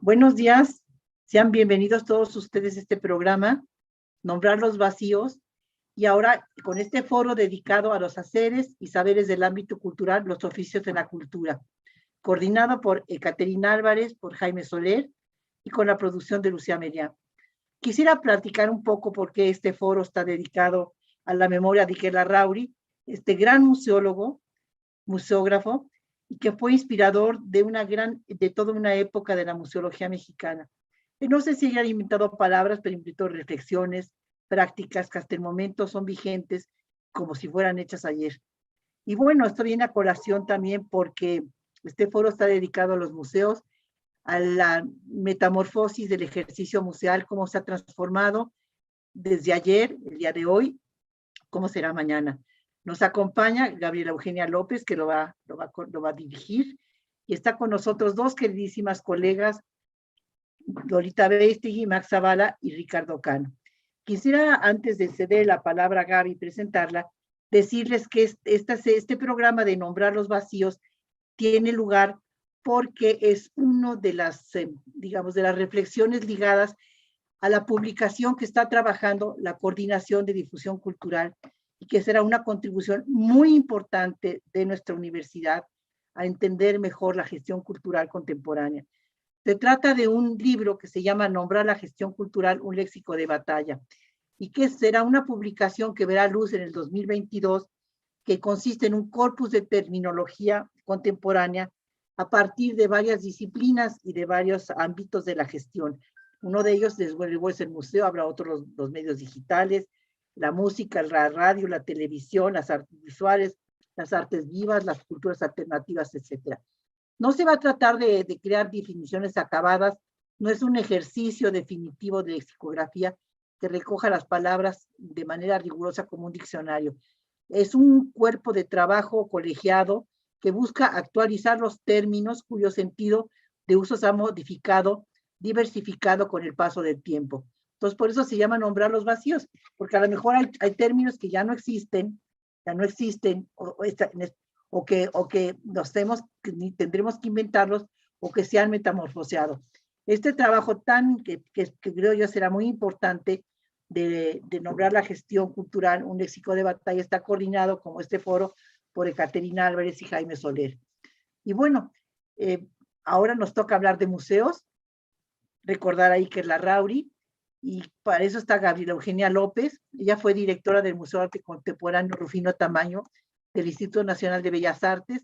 Buenos días, sean bienvenidos todos ustedes a este programa, Nombrar los Vacíos, y ahora con este foro dedicado a los haceres y saberes del ámbito cultural, los oficios de la cultura, coordinado por Ekaterina Álvarez, por Jaime Soler y con la producción de Lucía Merián. Quisiera platicar un poco por qué este foro está dedicado a la memoria de Iker Larrauri, este gran museólogo, museógrafo, y que fue inspirador de toda una época de la museología mexicana. Y no sé si hayan inventado palabras, pero inventó reflexiones, prácticas que hasta el momento son vigentes como si fueran hechas ayer. Y bueno, esto viene a colación también porque este foro está dedicado a los museos, a la metamorfosis del ejercicio museal, cómo se ha transformado desde ayer, el día de hoy, cómo será mañana. Nos acompaña Gabriela Eugenia López, que lo va a dirigir, y está con nosotros dos queridísimas colegas, Lolita Beistegui, Max Zavala y Ricardo Cano. Quisiera, antes de ceder la palabra a Gaby y presentarla, decirles que este programa de Nombrar los Vacíos tiene lugar porque es uno de las, digamos, de las reflexiones ligadas a la publicación que está trabajando la Coordinación de Difusión Cultural y que será una contribución muy importante de nuestra universidad a entender mejor la gestión cultural contemporánea. Se trata de un libro que se llama Nombrar la gestión cultural, un léxico de batalla, y que será una publicación que verá luz en el 2022, que consiste en un corpus de terminología contemporánea a partir de varias disciplinas y de varios ámbitos de la gestión. Uno de ellos, desde luego, es el museo, habrá otros los medios digitales, la música, la radio, la televisión, las artes visuales, las artes vivas, las culturas alternativas, etc. No se va a tratar de crear definiciones acabadas, no es un ejercicio definitivo de lexicografía que recoja las palabras de manera rigurosa como un diccionario. Es un cuerpo de trabajo colegiado que busca actualizar los términos cuyo sentido de uso se ha modificado, diversificado con el paso del tiempo. Entonces, por eso se llama Nombrar los Vacíos, porque a lo mejor hay términos que ya no existen, o que tendremos que inventarlos o que se han metamorfoseado. Este trabajo que creo yo será muy importante de nombrar la gestión cultural, un léxico de batalla, está coordinado como este foro por Ekaterina Álvarez y Jaime Soler. Y bueno, ahora nos toca hablar de museos, recordar a Iker Larrauri, y para eso está Gabriela Eugenia López. Ella fue directora del Museo de Arte Contemporáneo Rufino Tamayo del Instituto Nacional de Bellas Artes,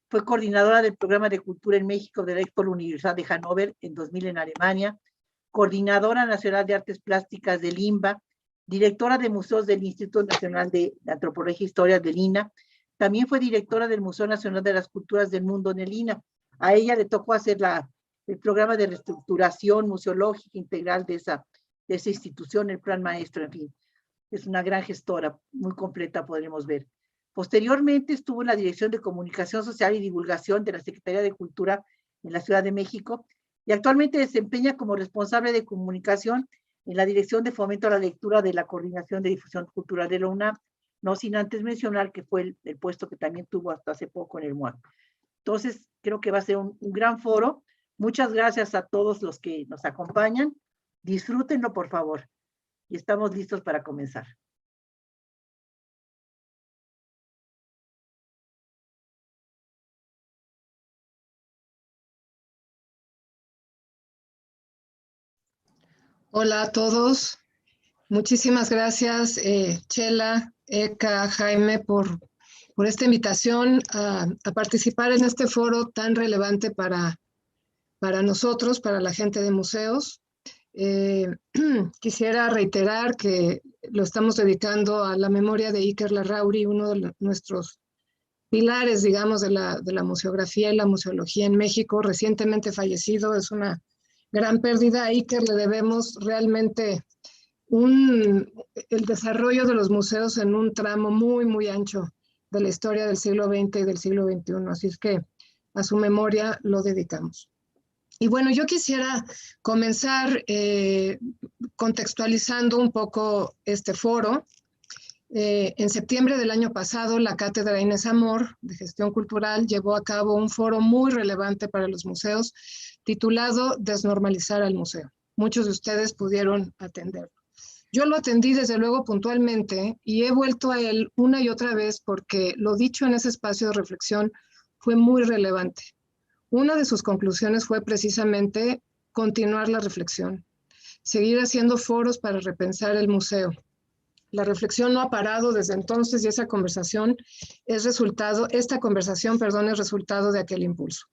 fue coordinadora del Programa de Cultura en México de la Expo Universidad de Hannover en 2000 en Alemania, coordinadora nacional de artes plásticas del INBA, directora de museos del Instituto Nacional de Antropología e Historia del INA, también fue directora del Museo Nacional de las Culturas del Mundo en el INA. A ella le tocó hacer el programa de reestructuración museológica integral de esa institución, el plan maestro, en fin. Es una gran gestora, muy completa, podremos ver. Posteriormente estuvo en la Dirección de Comunicación Social y Divulgación de la Secretaría de Cultura en la Ciudad de México y actualmente desempeña como responsable de comunicación en la Dirección de Fomento a la Lectura de la Coordinación de Difusión Cultural de la UNAM, no sin antes mencionar que fue el puesto que también tuvo hasta hace poco en el MUAC. Entonces, creo que va a ser un gran foro. Muchas gracias a todos los que nos acompañan. Disfrútenlo, por favor. Y estamos listos para comenzar. Hola a todos. Muchísimas gracias, Chela, Eka, Jaime, por esta invitación a participar en este foro tan relevante para nosotros, para la gente de museos. Quisiera reiterar que lo estamos dedicando a la memoria de Iker Larrauri, uno de nuestros pilares, digamos, de la museografía y la museología en México, recientemente fallecido. Es una gran pérdida. A Iker le debemos realmente el desarrollo de los museos en un tramo muy, muy ancho de la historia del siglo XX y del siglo XXI. Así es que a su memoria lo dedicamos. Y bueno, yo quisiera comenzar contextualizando un poco este foro. En septiembre del año pasado, la Cátedra Inés Amor de Gestión Cultural llevó a cabo un foro muy relevante para los museos titulado Desnormalizar al museo. Muchos de ustedes pudieron atenderlo. Yo lo atendí desde luego puntualmente y he vuelto a él una y otra vez porque lo dicho en ese espacio de reflexión fue muy relevante. Una de sus conclusiones fue precisamente continuar la reflexión, seguir haciendo foros para repensar el museo. La reflexión no ha parado desde entonces y esta conversación es resultado de aquel impulso.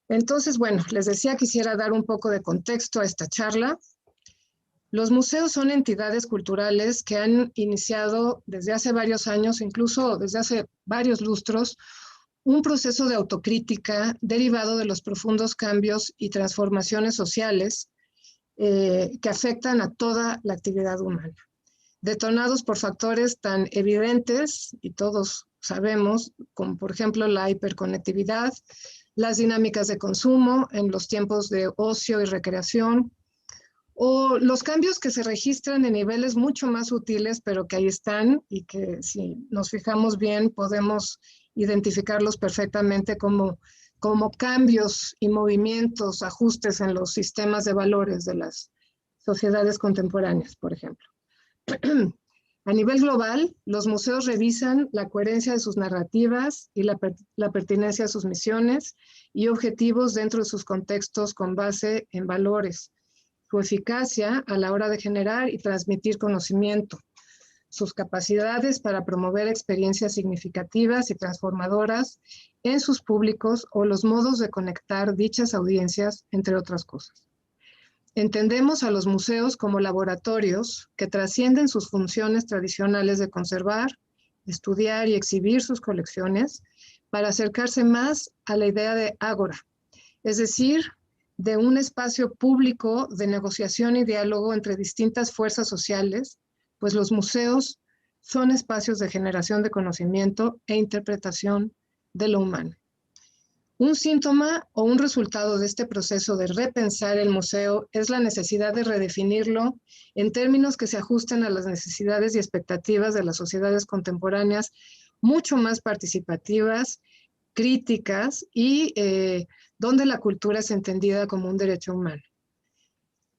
Entonces, bueno, les decía, quisiera dar un poco de contexto a esta charla. Los museos son entidades culturales que han iniciado desde hace varios años, incluso desde hace varios lustros, un proceso de autocrítica derivado de los profundos cambios y transformaciones sociales que afectan a toda la actividad humana, detonados por factores tan evidentes, y todos sabemos, como por ejemplo la hiperconectividad, las dinámicas de consumo en los tiempos de ocio y recreación, o los cambios que se registran en niveles mucho más sutiles, pero que ahí están y que si nos fijamos bien podemos identificarlos perfectamente como cambios y movimientos, ajustes en los sistemas de valores de las sociedades contemporáneas, por ejemplo. A nivel global, los museos revisan la coherencia de sus narrativas y la pertinencia de sus misiones y objetivos dentro de sus contextos con base en valores, su eficacia a la hora de generar y transmitir conocimiento, sus capacidades para promover experiencias significativas y transformadoras en sus públicos o los modos de conectar dichas audiencias, entre otras cosas. Entendemos a los museos como laboratorios que trascienden sus funciones tradicionales de conservar, estudiar y exhibir sus colecciones para acercarse más a la idea de ágora, es decir, de un espacio público de negociación y diálogo entre distintas fuerzas sociales, pues los museos son espacios de generación de conocimiento e interpretación de lo humano. Un síntoma o un resultado de este proceso de repensar el museo es la necesidad de redefinirlo en términos que se ajusten a las necesidades y expectativas de las sociedades contemporáneas mucho más participativas, críticas y donde la cultura es entendida como un derecho humano.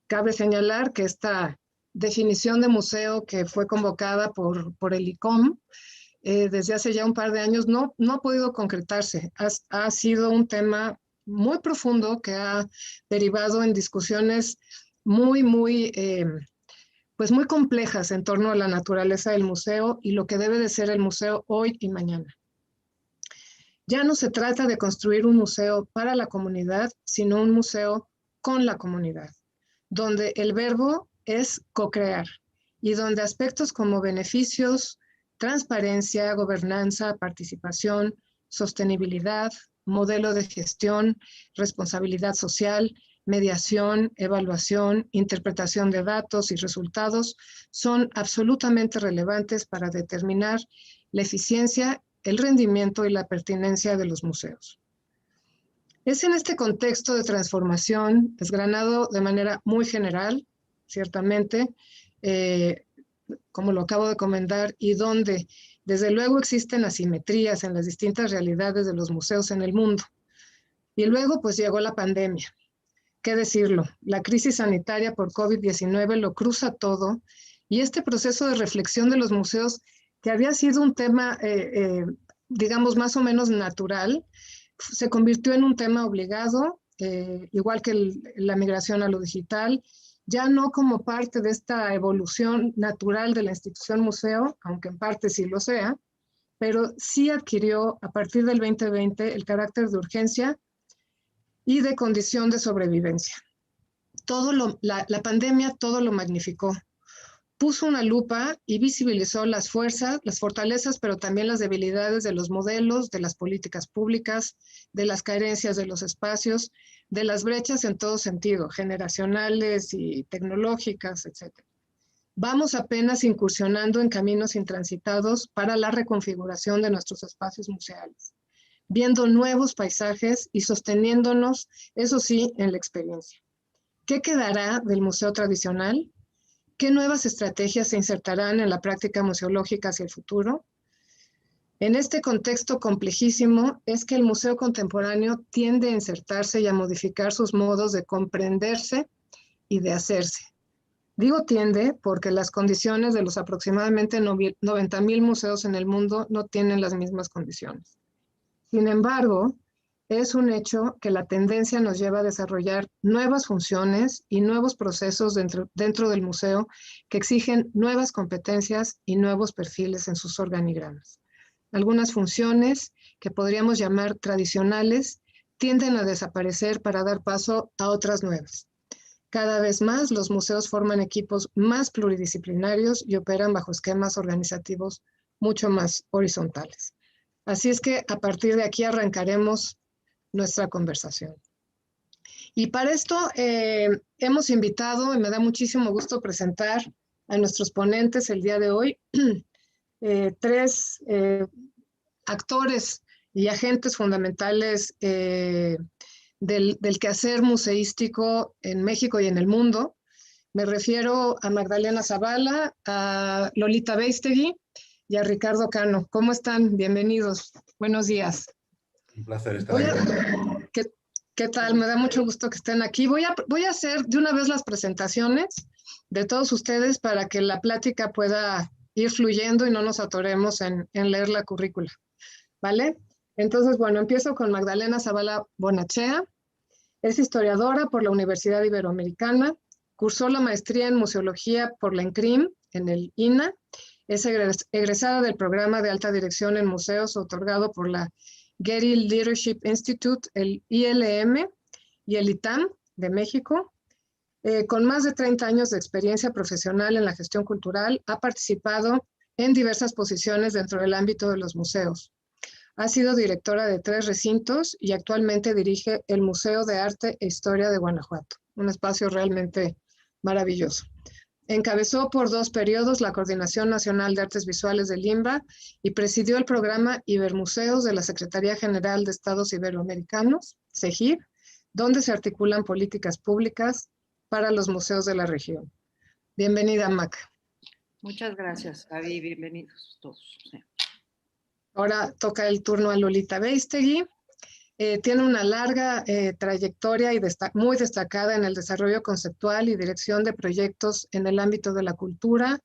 Cabe señalar que esta definición de museo que fue convocada por el ICOM desde hace ya un par de años no ha podido concretarse. Ha sido un tema muy profundo que ha derivado en discusiones muy complejas en torno a la naturaleza del museo y lo que debe de ser el museo hoy y mañana. Ya no se trata de construir un museo para la comunidad, sino un museo con la comunidad, donde el verbo es co-crear y donde aspectos como beneficios, transparencia, gobernanza, participación, sostenibilidad, modelo de gestión, responsabilidad social, mediación, evaluación, interpretación de datos y resultados son absolutamente relevantes para determinar la eficiencia, el rendimiento y la pertinencia de los museos. Es en este contexto de transformación, desgranado de manera muy general, ciertamente, como lo acabo de comentar, y donde desde luego existen asimetrías en las distintas realidades de los museos en el mundo. Y luego pues llegó la pandemia. ¿Qué decirlo? La crisis sanitaria por COVID-19 lo cruza todo y este proceso de reflexión de los museos, que había sido un tema, digamos, más o menos natural, se convirtió en un tema obligado, igual que la migración a lo digital, ya no como parte de esta evolución natural de la institución museo, aunque en parte sí lo sea, pero sí adquirió a partir del 2020 el carácter de urgencia y de condición de sobrevivencia. La pandemia todo lo magnificó. Puso una lupa y visibilizó las fuerzas, las fortalezas, pero también las debilidades de los modelos, de las políticas públicas, de las carencias de los espacios, de las brechas en todo sentido, generacionales y tecnológicas, etc. Vamos apenas incursionando en caminos intransitados para la reconfiguración de nuestros espacios museales, viendo nuevos paisajes y sosteniéndonos, eso sí, en la experiencia. ¿Qué quedará del museo tradicional? ¿Qué nuevas estrategias se insertarán en la práctica museológica hacia el futuro? En este contexto complejísimo es que el museo contemporáneo tiende a insertarse y a modificar sus modos de comprenderse y de hacerse. Digo tiende porque las condiciones de los aproximadamente 90,000 museos en el mundo no tienen las mismas condiciones. Sin embargo, es un hecho que la tendencia nos lleva a desarrollar nuevas funciones y nuevos procesos dentro del museo que exigen nuevas competencias y nuevos perfiles en sus organigramas. Algunas funciones que podríamos llamar tradicionales tienden a desaparecer para dar paso a otras nuevas. Cada vez más los museos forman equipos más pluridisciplinarios y operan bajo esquemas organizativos mucho más horizontales. Así es que a partir de aquí arrancaremos nuestra conversación. Y para esto hemos invitado, y me da muchísimo gusto presentar a nuestros ponentes el día de hoy, tres actores y agentes fundamentales del quehacer museístico en México y en el mundo. Me refiero a Magdalena Zavala, a Lolita Beistegui y a Ricardo Cano. ¿Cómo están? Bienvenidos. Buenos días. Un placer estar aquí. ¿Qué tal? Me da mucho gusto que estén aquí. Voy a hacer de una vez las presentaciones de todos ustedes para que la plática pueda ir fluyendo y no nos atoremos en leer la currícula, ¿vale? Entonces, bueno, empiezo con Magdalena Zavala Bonachea. Es historiadora por la Universidad Iberoamericana, cursó la maestría en museología por la ENCRIM, en el INA, es egresada del programa de alta dirección en museos otorgado por la Getty Leadership Institute, el ILM y el ITAM de México. Con más de 30 años de experiencia profesional en la gestión cultural, ha participado en diversas posiciones dentro del ámbito de los museos. Ha sido directora de 3 recintos y actualmente dirige el Museo de Arte e Historia de Guanajuato, un espacio realmente maravilloso. Encabezó por 2 periodos la Coordinación Nacional de Artes Visuales del INBA y presidió el programa Ibermuseos de la Secretaría General de Estados Iberoamericanos, SEGIB, donde se articulan políticas públicas para los museos de la región. Bienvenida, Mac. Muchas gracias, Gaby. Bienvenidos todos. Sí. Ahora toca el turno a Lolita Beistegui. Tiene una larga trayectoria y muy destacada en el desarrollo conceptual y dirección de proyectos en el ámbito de la cultura,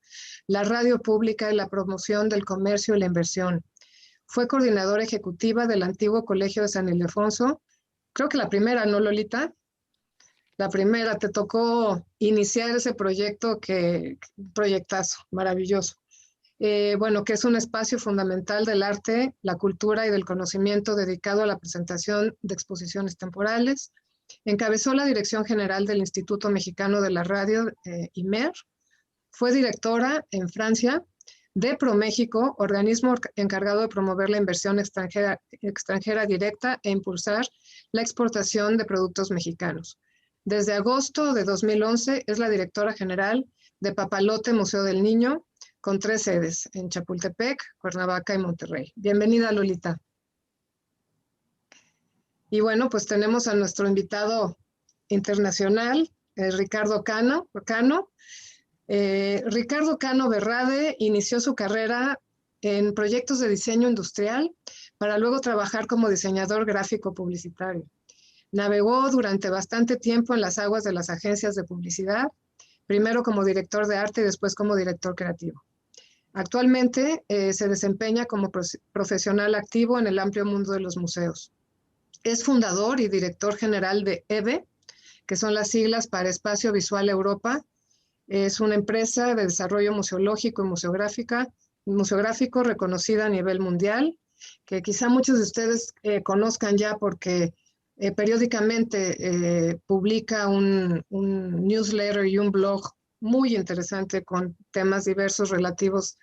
la radio pública y la promoción del comercio y la inversión. Fue coordinadora ejecutiva del antiguo Colegio de San Ildefonso. Creo que la primera, ¿no, Lolita? La primera, te tocó iniciar ese proyecto, proyectazo, maravilloso. Bueno, que es un espacio fundamental del arte, la cultura y del conocimiento dedicado a la presentación de exposiciones temporales. Encabezó la Dirección General del Instituto Mexicano de la Radio, IMER. Fue directora en Francia de ProMéxico, organismo encargado de promover la inversión extranjera directa e impulsar la exportación de productos mexicanos. Desde agosto de 2011 es la directora general de Papalote Museo del Niño, con 3 sedes, en Chapultepec, Cuernavaca y Monterrey. Bienvenida, Lolita. Y bueno, pues tenemos a nuestro invitado internacional, Ricardo Cano. Ricardo Cano Berrade inició su carrera en proyectos de diseño industrial para luego trabajar como diseñador gráfico publicitario. Navegó durante bastante tiempo en las aguas de las agencias de publicidad, primero como director de arte y después como director creativo. Actualmente se desempeña como profesional activo en el amplio mundo de los museos. Es fundador y director general de EVE, que son las siglas para Espacio Visual Europa. Es una empresa de desarrollo museológico y museográfico reconocida a nivel mundial, que quizá muchos de ustedes conozcan ya porque periódicamente publica un newsletter y un blog muy interesante con temas diversos relativos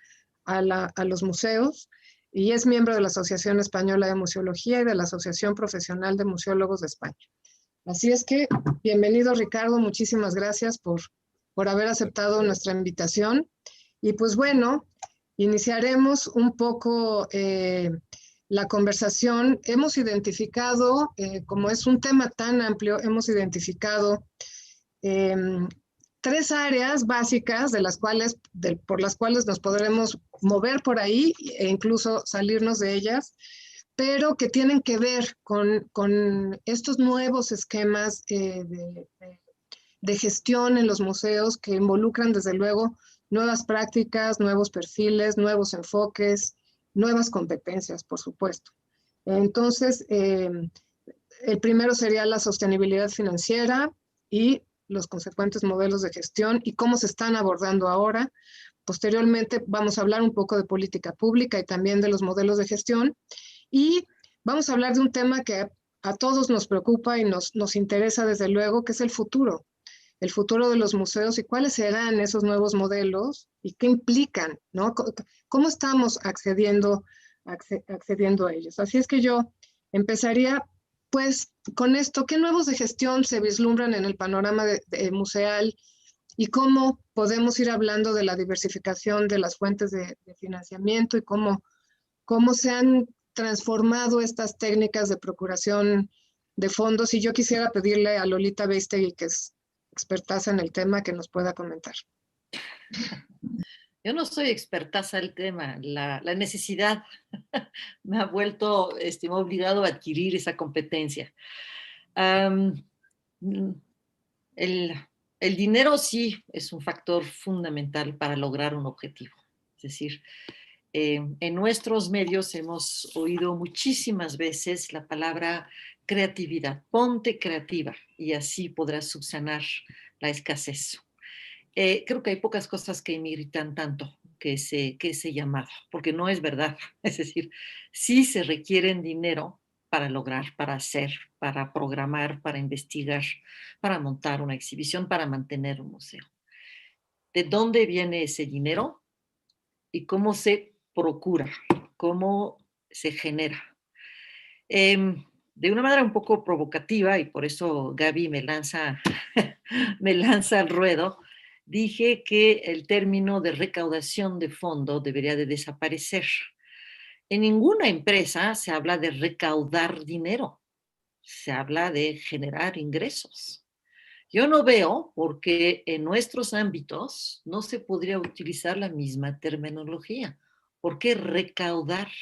a los museos, y es miembro de la Asociación Española de Museología y de la Asociación Profesional de Museólogos de España. Así es que, bienvenido, Ricardo, muchísimas gracias por haber aceptado nuestra invitación. Y pues bueno, iniciaremos un poco la conversación. Hemos identificado, como es un tema tan amplio, hemos identificado 3 3 áreas básicas por las cuales nos podremos mover por ahí e incluso salirnos de ellas, pero que tienen que ver con estos nuevos esquemas de gestión en los museos que involucran desde luego nuevas prácticas, nuevos perfiles, nuevos enfoques, nuevas competencias, por supuesto. Entonces, el primero sería la sostenibilidad financiera y los consecuentes modelos de gestión y cómo se están abordando ahora. Posteriormente vamos a hablar un poco de política pública y también de los modelos de gestión. Y vamos a hablar de un tema que a todos nos preocupa y nos interesa desde luego, que es el futuro de los museos y cuáles serán esos nuevos modelos y qué implican, ¿no? ¿Cómo estamos accediendo a ellos? Así es que yo empezaría pues con esto, ¿qué nuevos de gestión se vislumbran en el panorama museal y cómo podemos ir hablando de la diversificación de las fuentes de financiamiento y cómo se han transformado estas técnicas de procuración de fondos? Y yo quisiera pedirle a Lolita Beistegui, que es expertaza en el tema, que nos pueda comentar. Yo no soy expertaza en el tema, la necesidad me ha vuelto, me ha obligado a adquirir esa competencia. El dinero sí es un factor fundamental para lograr un objetivo. Es decir, en nuestros medios hemos oído muchísimas veces la palabra creatividad. Ponte creativa y así podrás subsanar la escasez. Creo que hay pocas cosas que me irritan tanto que ese llamado, porque no es verdad. Es decir, sí se requieren dinero para lograr, para hacer, para programar, para investigar, para montar una exhibición, para mantener un museo. ¿De dónde viene ese dinero y cómo se procura, cómo se genera? De una manera un poco provocativa, y por eso Gaby me lanza al ruedo, dije que el término de recaudación de fondo debería de desaparecer. En ninguna empresa se habla de recaudar dinero, se habla de generar ingresos. Yo no veo por qué en nuestros ámbitos no se podría utilizar la misma terminología. ¿Por qué recaudar?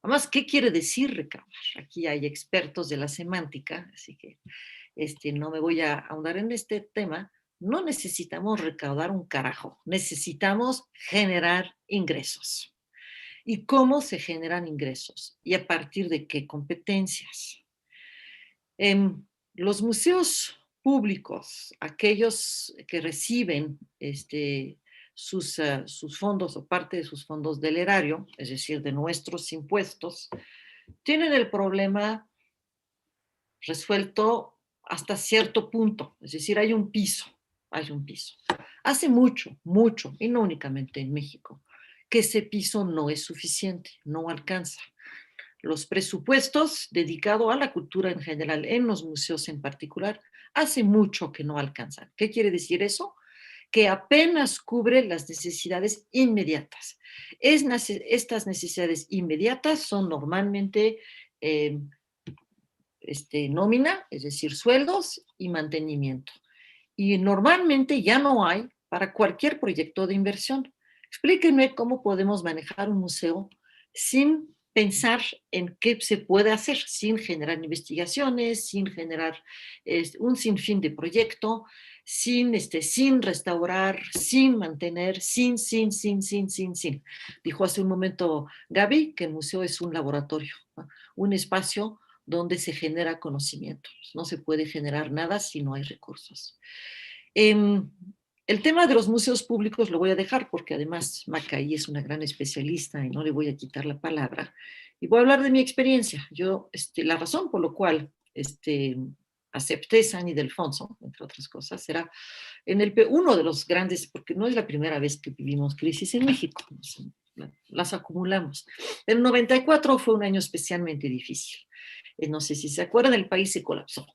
Además, ¿qué quiere decir recaudar? Aquí hay expertos de la semántica, así que no me voy a ahondar en este tema. No necesitamos recaudar un carajo, necesitamos generar ingresos. ¿Y cómo se generan ingresos? ¿Y a partir de qué competencias? Los museos públicos, aquellos que reciben sus fondos o parte de sus fondos del erario, es decir, de nuestros impuestos, tienen el problema resuelto hasta cierto punto. Es decir, hay un piso. Hace mucho, y no únicamente en México, que ese piso no es suficiente, no alcanza. Los presupuestos dedicados a la cultura en general, en los museos en particular, hace mucho que no alcanzan. ¿Qué quiere decir eso? Que apenas cubre las necesidades inmediatas. Estas necesidades inmediatas son normalmente nómina, es decir, sueldos y mantenimiento. Y normalmente ya no hay para cualquier proyecto de inversión. Explíquenme cómo podemos manejar un museo sin pensar en qué se puede hacer, sin generar investigaciones, sin generar un sinfín de proyecto, sin restaurar, sin mantener, sin. Dijo hace un momento Gaby que el museo es un laboratorio, ¿no? Un espacio donde se genera conocimiento. No se puede generar nada si no hay recursos. El tema de los museos públicos lo voy a dejar porque además Macaí es una gran especialista y no le voy a quitar la palabra. Y voy a hablar de mi experiencia. Yo, la razón por la cual acepté San Ildefonso, entre otras cosas, era uno de los grandes, porque no es la primera vez que vivimos crisis en México, las acumulamos. El 94 fue un año especialmente difícil. No sé si se acuerdan, el país se colapsó,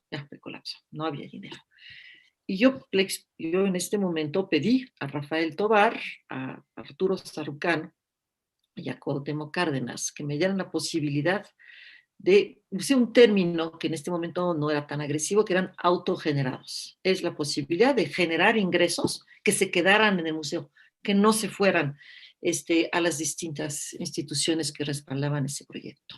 no había dinero. Y yo en este momento pedí a Rafael Tovar, a Arturo Sarucán y a Cuauhtémoc Cárdenas que me dieran la posibilidad usé un término que en este momento no era tan agresivo, que eran autogenerados. Es la posibilidad de generar ingresos que se quedaran en el museo, que no se fueran a las distintas instituciones que respaldaban ese proyecto.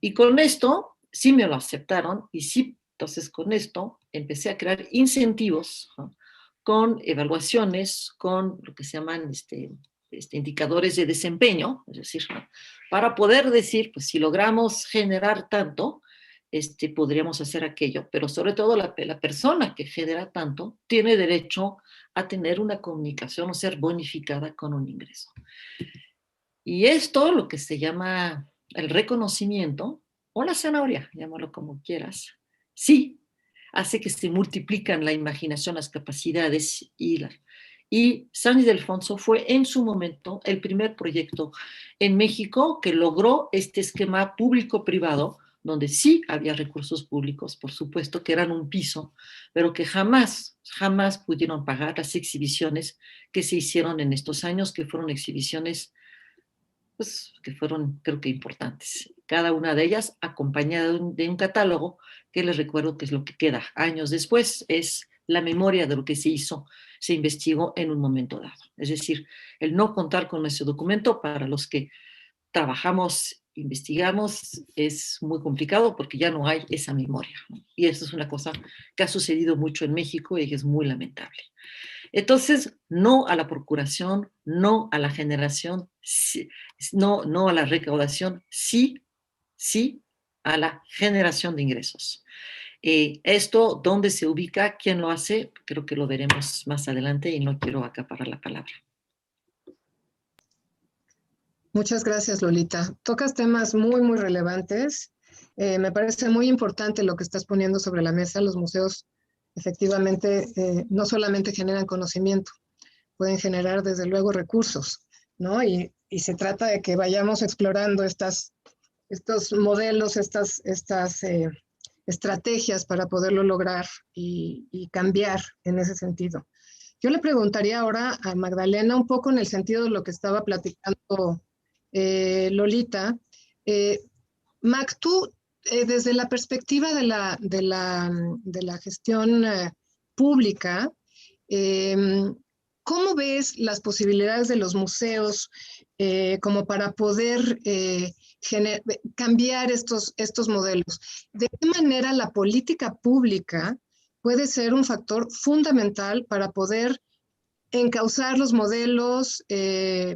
Y con esto sí me lo aceptaron y sí, entonces con esto empecé a crear incentivos, ¿no?, con evaluaciones, con lo que se llaman indicadores de desempeño, es decir, ¿no?, para poder decir, pues si logramos generar tanto, podríamos hacer aquello, pero sobre todo la persona que genera tanto tiene derecho a tener una comunicación o ser bonificada con un ingreso. Y esto, lo que se llama el reconocimiento, o la zanahoria, llámalo como quieras, sí hace que se multiplican la imaginación, las capacidades y San Ildefonso fue en su momento el primer proyecto en México que logró este esquema público-privado, donde sí había recursos públicos, por supuesto, que eran un piso, pero que jamás pudieron pagar las exhibiciones que se hicieron en estos años, que fueron exhibiciones pues, que fueron, creo que, importantes. Cada una de ellas acompañada de un catálogo que les recuerdo que es lo que queda años después, es la memoria de lo que se hizo, se investigó en un momento dado. Es decir, el no contar con ese documento para los que trabajamos, investigamos, es muy complicado porque ya no hay esa memoria, ¿no? Y eso es una cosa que ha sucedido mucho en México y que es muy lamentable. Entonces, no a la procuración, no a la generación, sí, no a la recaudación, sí a la generación de ingresos. Esto, ¿dónde se ubica? ¿Quién lo hace? Creo que lo veremos más adelante y no quiero acaparar la palabra. Muchas gracias, Lolita. Tocas temas muy, muy relevantes. Me parece muy importante lo que estás poniendo sobre la mesa. Los museos efectivamente no solamente generan conocimiento, pueden generar desde luego recursos, ¿no? Y se trata de que vayamos explorando estos modelos, estas estrategias para poderlo lograr y cambiar en ese sentido. Yo le preguntaría ahora a Magdalena un poco en el sentido de lo que estaba platicando Lolita. Mac, tú desde la perspectiva de la gestión pública, ¿cómo ves las posibilidades de los museos como para poder cambiar estos modelos? ¿De qué manera la política pública puede ser un factor fundamental para poder encauzar los modelos,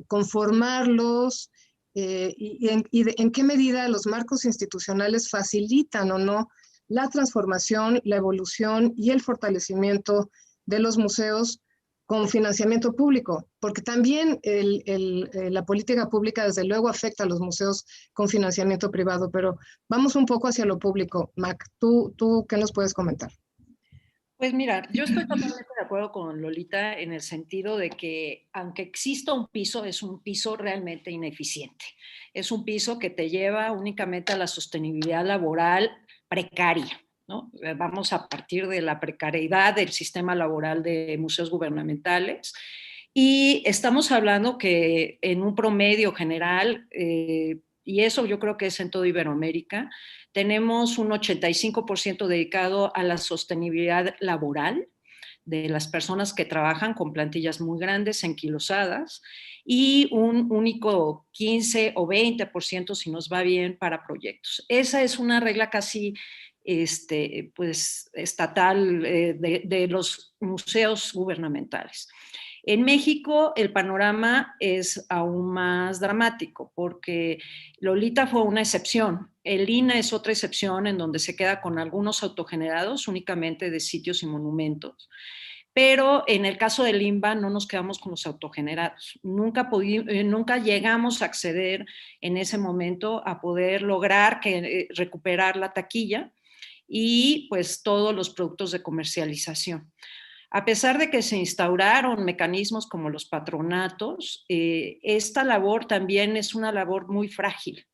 conformarlos, y en qué medida los marcos institucionales facilitan o no la transformación, la evolución y el fortalecimiento de los museos con financiamiento público? Porque también la política pública desde luego afecta a los museos con financiamiento privado, pero vamos un poco hacia lo público. Mac, ¿tú qué nos puedes comentar? Pues mira, yo estoy totalmente de acuerdo con Lolita en el sentido de que aunque exista un piso, es un piso realmente ineficiente. Es un piso que te lleva únicamente a la sostenibilidad laboral precaria, ¿no? Vamos a partir de la precariedad del sistema laboral de museos gubernamentales y estamos hablando que en un promedio general, y eso yo creo que es en toda Iberoamérica, tenemos un 85% dedicado a la sostenibilidad laboral de las personas que trabajan con plantillas muy grandes, enquilosadas, y un único 15 o 20%, si nos va bien, para proyectos. Esa es una regla casi pues, estatal de los museos gubernamentales. En México el panorama es aún más dramático porque Lolita fue una excepción. El INA es otra excepción en donde se queda con algunos autogenerados únicamente de sitios y monumentos. Pero en el caso del INBA no nos quedamos con los autogenerados. Nunca llegamos a acceder en ese momento a poder lograr recuperar la taquilla y pues todos los productos de comercialización. A pesar de que se instauraron mecanismos como los patronatos, esta labor también es una labor muy frágil,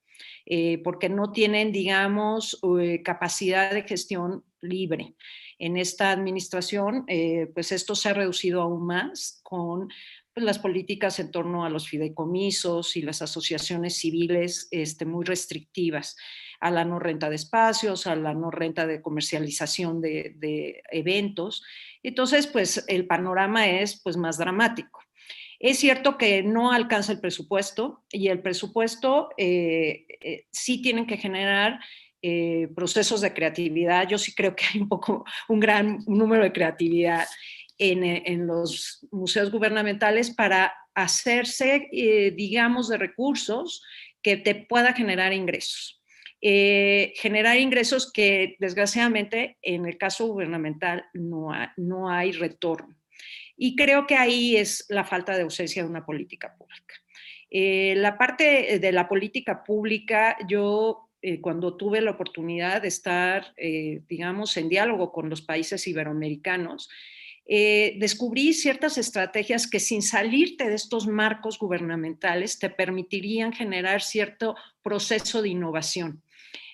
porque no tienen, digamos, capacidad de gestión libre. En esta administración, pues esto se ha reducido aún más con pues, las políticas en torno a los fideicomisos y las asociaciones civiles muy restrictivas, a la no renta de espacios, a la no renta de comercialización de eventos. Entonces, pues el panorama es pues más dramático. Es cierto que no alcanza el presupuesto y el presupuesto sí tienen que generar procesos de creatividad. Yo sí creo que hay un gran número de creatividad en los museos gubernamentales para hacerse, digamos, de recursos que te pueda generar ingresos. Generar ingresos que desgraciadamente en el caso gubernamental no hay retorno. Y creo que ahí es la falta de ausencia de una política pública. La parte de la política pública, yo cuando tuve la oportunidad de estar, digamos, en diálogo con los países iberoamericanos, descubrí ciertas estrategias que sin salirte de estos marcos gubernamentales te permitirían generar cierto proceso de innovación.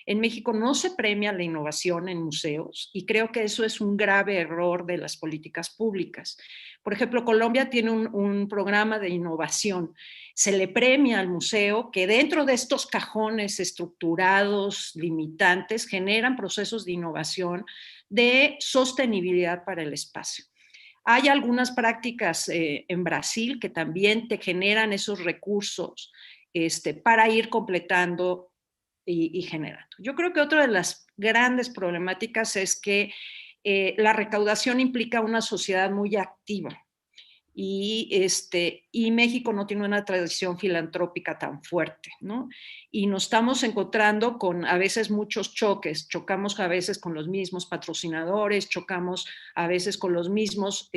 En México no se premia la innovación en museos y creo que eso es un grave error de las políticas públicas. Por ejemplo, Colombia tiene un programa de innovación. Se le premia al museo que dentro de estos cajones estructurados, limitantes, generan procesos de innovación de sostenibilidad para el espacio. Hay algunas prácticas en Brasil que también te generan esos recursos para ir completando y generando. Yo creo que otra de las grandes problemáticas es que la recaudación implica una sociedad muy activa y México no tiene una tradición filantrópica tan fuerte, ¿no? Y nos estamos encontrando con a veces muchos choques, chocamos a veces con los mismos patrocinadores, chocamos a veces con los mismos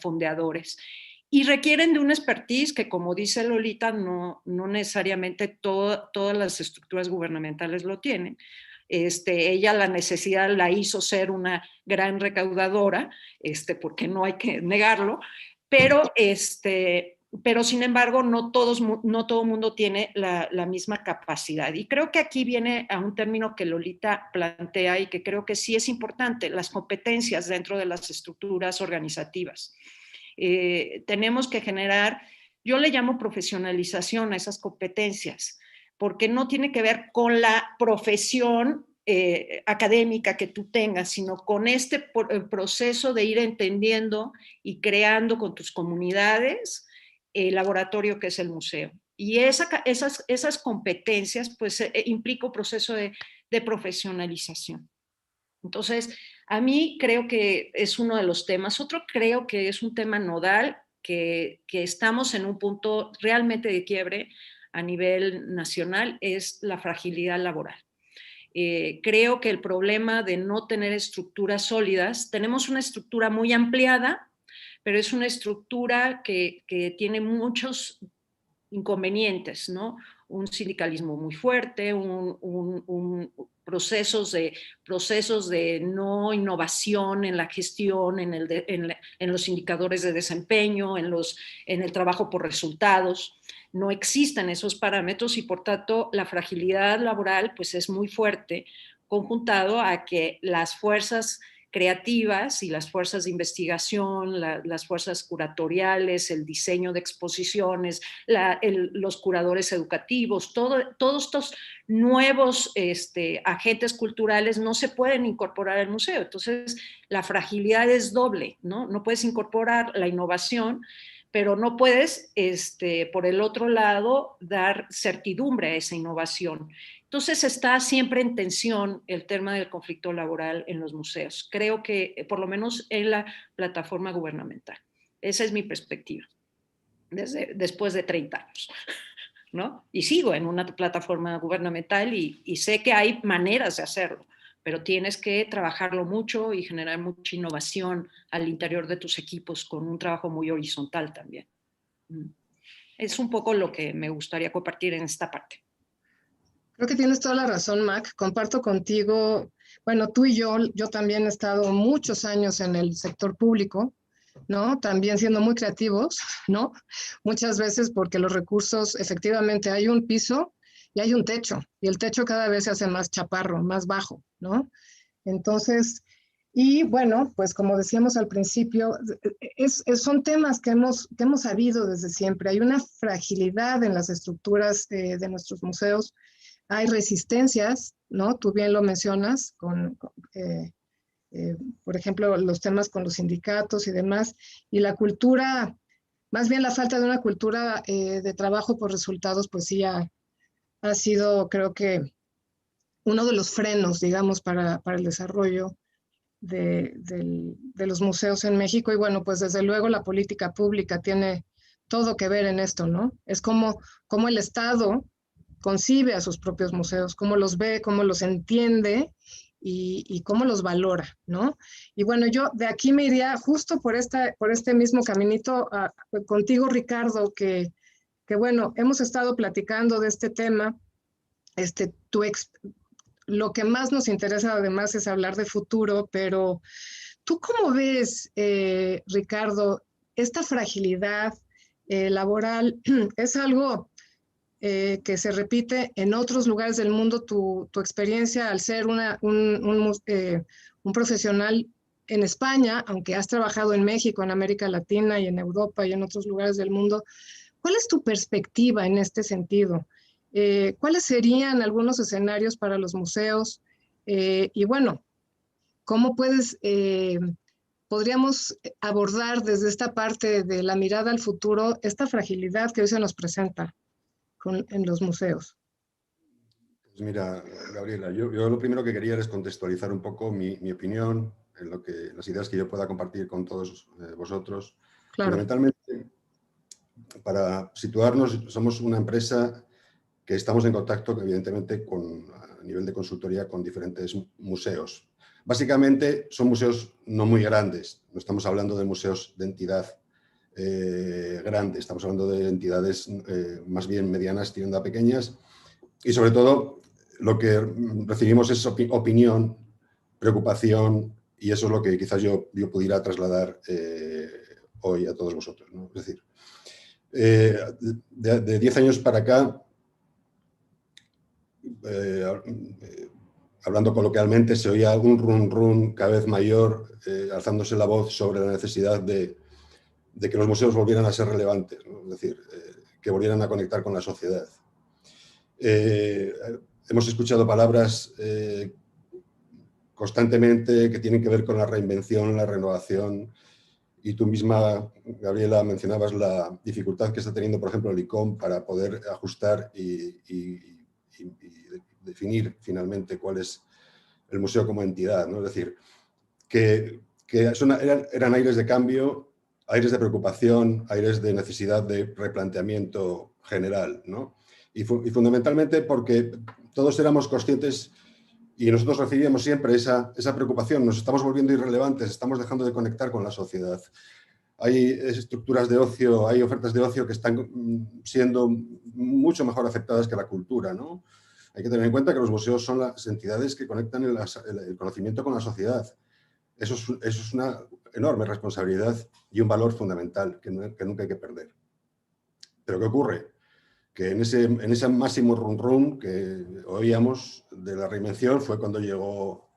fondeadores. Y requieren de una expertise que, como dice Lolita, no necesariamente todas las estructuras gubernamentales lo tienen. Ella la necesidad la hizo ser una gran recaudadora, porque no hay que negarlo, pero sin embargo no todo el mundo tiene la misma capacidad. Y creo que aquí viene a un término que Lolita plantea y que creo que sí es importante, las competencias dentro de las estructuras organizativas. Tenemos que generar, yo le llamo profesionalización a esas competencias, porque no tiene que ver con la profesión académica que tú tengas, sino con el proceso de ir entendiendo y creando con tus comunidades el laboratorio que es el museo. Y esas competencias pues implica un proceso de profesionalización. Entonces, a mí creo que es uno de los temas. Otro creo que es un tema nodal, que estamos en un punto realmente de quiebre a nivel nacional, es la fragilidad laboral. Creo que el problema de no tener estructuras sólidas, tenemos una estructura muy ampliada, pero es una estructura que tiene muchos inconvenientes, ¿no? Un sindicalismo muy fuerte, procesos de no innovación en la gestión, en los indicadores de desempeño, en el trabajo por resultados. No existen esos parámetros y por tanto la fragilidad laboral pues es muy fuerte, conjuntado a que las fuerzas creativas y las fuerzas de investigación, las fuerzas curatoriales, el diseño de exposiciones, los curadores educativos, todos estos nuevos agentes culturales no se pueden incorporar al museo. Entonces, la fragilidad es doble, ¿no? No puedes incorporar la innovación, pero no puedes, por el otro lado, dar certidumbre a esa innovación. Entonces está siempre en tensión el tema del conflicto laboral en los museos. Creo que por lo menos en la plataforma gubernamental. Esa es mi perspectiva, después de 30 años, ¿no? Y sigo en una plataforma gubernamental y sé que hay maneras de hacerlo, pero tienes que trabajarlo mucho y generar mucha innovación al interior de tus equipos con un trabajo muy horizontal también. Es un poco lo que me gustaría compartir en esta parte. Creo que tienes toda la razón, Mac. Comparto contigo, bueno, tú y yo también he estado muchos años en el sector público, ¿no? También siendo muy creativos, ¿no? Muchas veces porque los recursos, efectivamente, hay un piso y hay un techo, y el techo cada vez se hace más chaparro, más bajo, ¿no? Entonces, Y bueno, pues como decíamos al principio, son temas que hemos sabido desde siempre. Hay una fragilidad en las estructuras de nuestros museos, hay resistencias, ¿no? Tú bien lo mencionas, por ejemplo, los temas con los sindicatos y demás, y la cultura, más bien la falta de una cultura de trabajo por resultados, pues sí ha sido, creo que, uno de los frenos, digamos, para el desarrollo de los museos en México. Y bueno, pues desde luego la política pública tiene todo que ver en esto, ¿no? Es como el Estado concibe a sus propios museos, cómo los ve, cómo los entiende y cómo los valora, ¿no? Y bueno, yo de aquí me iría justo por este mismo caminito contigo, Ricardo, que bueno, hemos estado platicando de este tema. Lo que más nos interesa además es hablar de futuro, pero ¿tú cómo ves, Ricardo, esta fragilidad laboral? ¿Es algo que se repite en otros lugares del mundo? Tu experiencia al ser un profesional en España, aunque has trabajado en México, en América Latina y en Europa y en otros lugares del mundo, ¿cuál es tu perspectiva en este sentido? ¿Cuáles serían algunos escenarios para los museos? Y bueno, ¿cómo podríamos abordar desde esta parte de la mirada al futuro esta fragilidad que hoy se nos presenta en los museos? Pues mira, Gabriela, yo lo primero que quería es contextualizar un poco mi opinión en las ideas que yo pueda compartir con todos vosotros. Claro. Fundamentalmente, para situarnos, somos una empresa que estamos en contacto, evidentemente, a nivel de consultoría con diferentes museos. Básicamente son museos no muy grandes, no estamos hablando de museos de entidad grande, estamos hablando de entidades más bien medianas, tirando a pequeñas, y sobre todo lo que recibimos es opinión, preocupación, y eso es lo que quizás yo pudiera trasladar hoy a todos vosotros, ¿no? Es decir, de 10 años para acá, hablando coloquialmente, se oía un run cada vez mayor, alzándose la voz sobre la necesidad de que los museos volvieran a ser relevantes, ¿no? Es decir, que volvieran a conectar con la sociedad. Hemos escuchado palabras constantemente que tienen que ver con la reinvención, la renovación, y tú misma, Gabriela, mencionabas la dificultad que está teniendo, por ejemplo, el ICOM para poder ajustar y definir finalmente cuál es el museo como entidad, ¿no? Es decir, que eran aires de cambio, aires de preocupación, aires de necesidad de replanteamiento general, ¿no? Y fundamentalmente porque todos éramos conscientes y nosotros recibíamos siempre esa preocupación, nos estamos volviendo irrelevantes, estamos dejando de conectar con la sociedad. Hay estructuras de ocio, hay ofertas de ocio que están siendo mucho mejor aceptadas que la cultura, ¿no? Hay que tener en cuenta que los museos son las entidades que conectan el conocimiento con la sociedad. Eso es una enorme responsabilidad y un valor fundamental que nunca hay que perder. Pero ¿qué ocurre? Que en ese máximo run que oíamos de la reinvención fue cuando llegó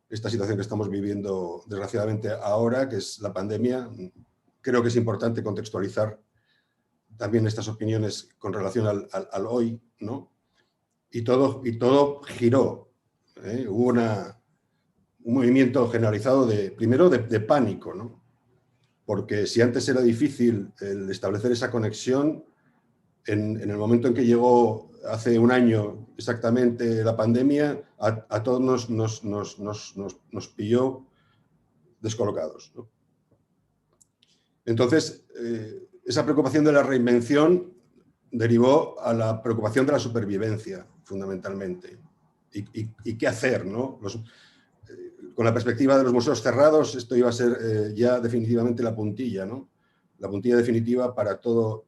esta situación que estamos viviendo desgraciadamente ahora, que es la pandemia. Creo que es importante contextualizar también estas opiniones con relación al hoy, ¿no? Y todo giró. Hubo un movimiento generalizado primero de pánico, ¿no? Porque si antes era difícil el establecer esa conexión, en el momento en que llegó hace un año exactamente la pandemia, a todos nos pilló descolocados, ¿no? Entonces, esa preocupación de la reinvención derivó a la preocupación de la supervivencia, fundamentalmente. ¿Y qué hacer, ¿no? Con la perspectiva de los museos cerrados, esto iba a ser ya definitivamente la puntilla, ¿no? La puntilla definitiva para todo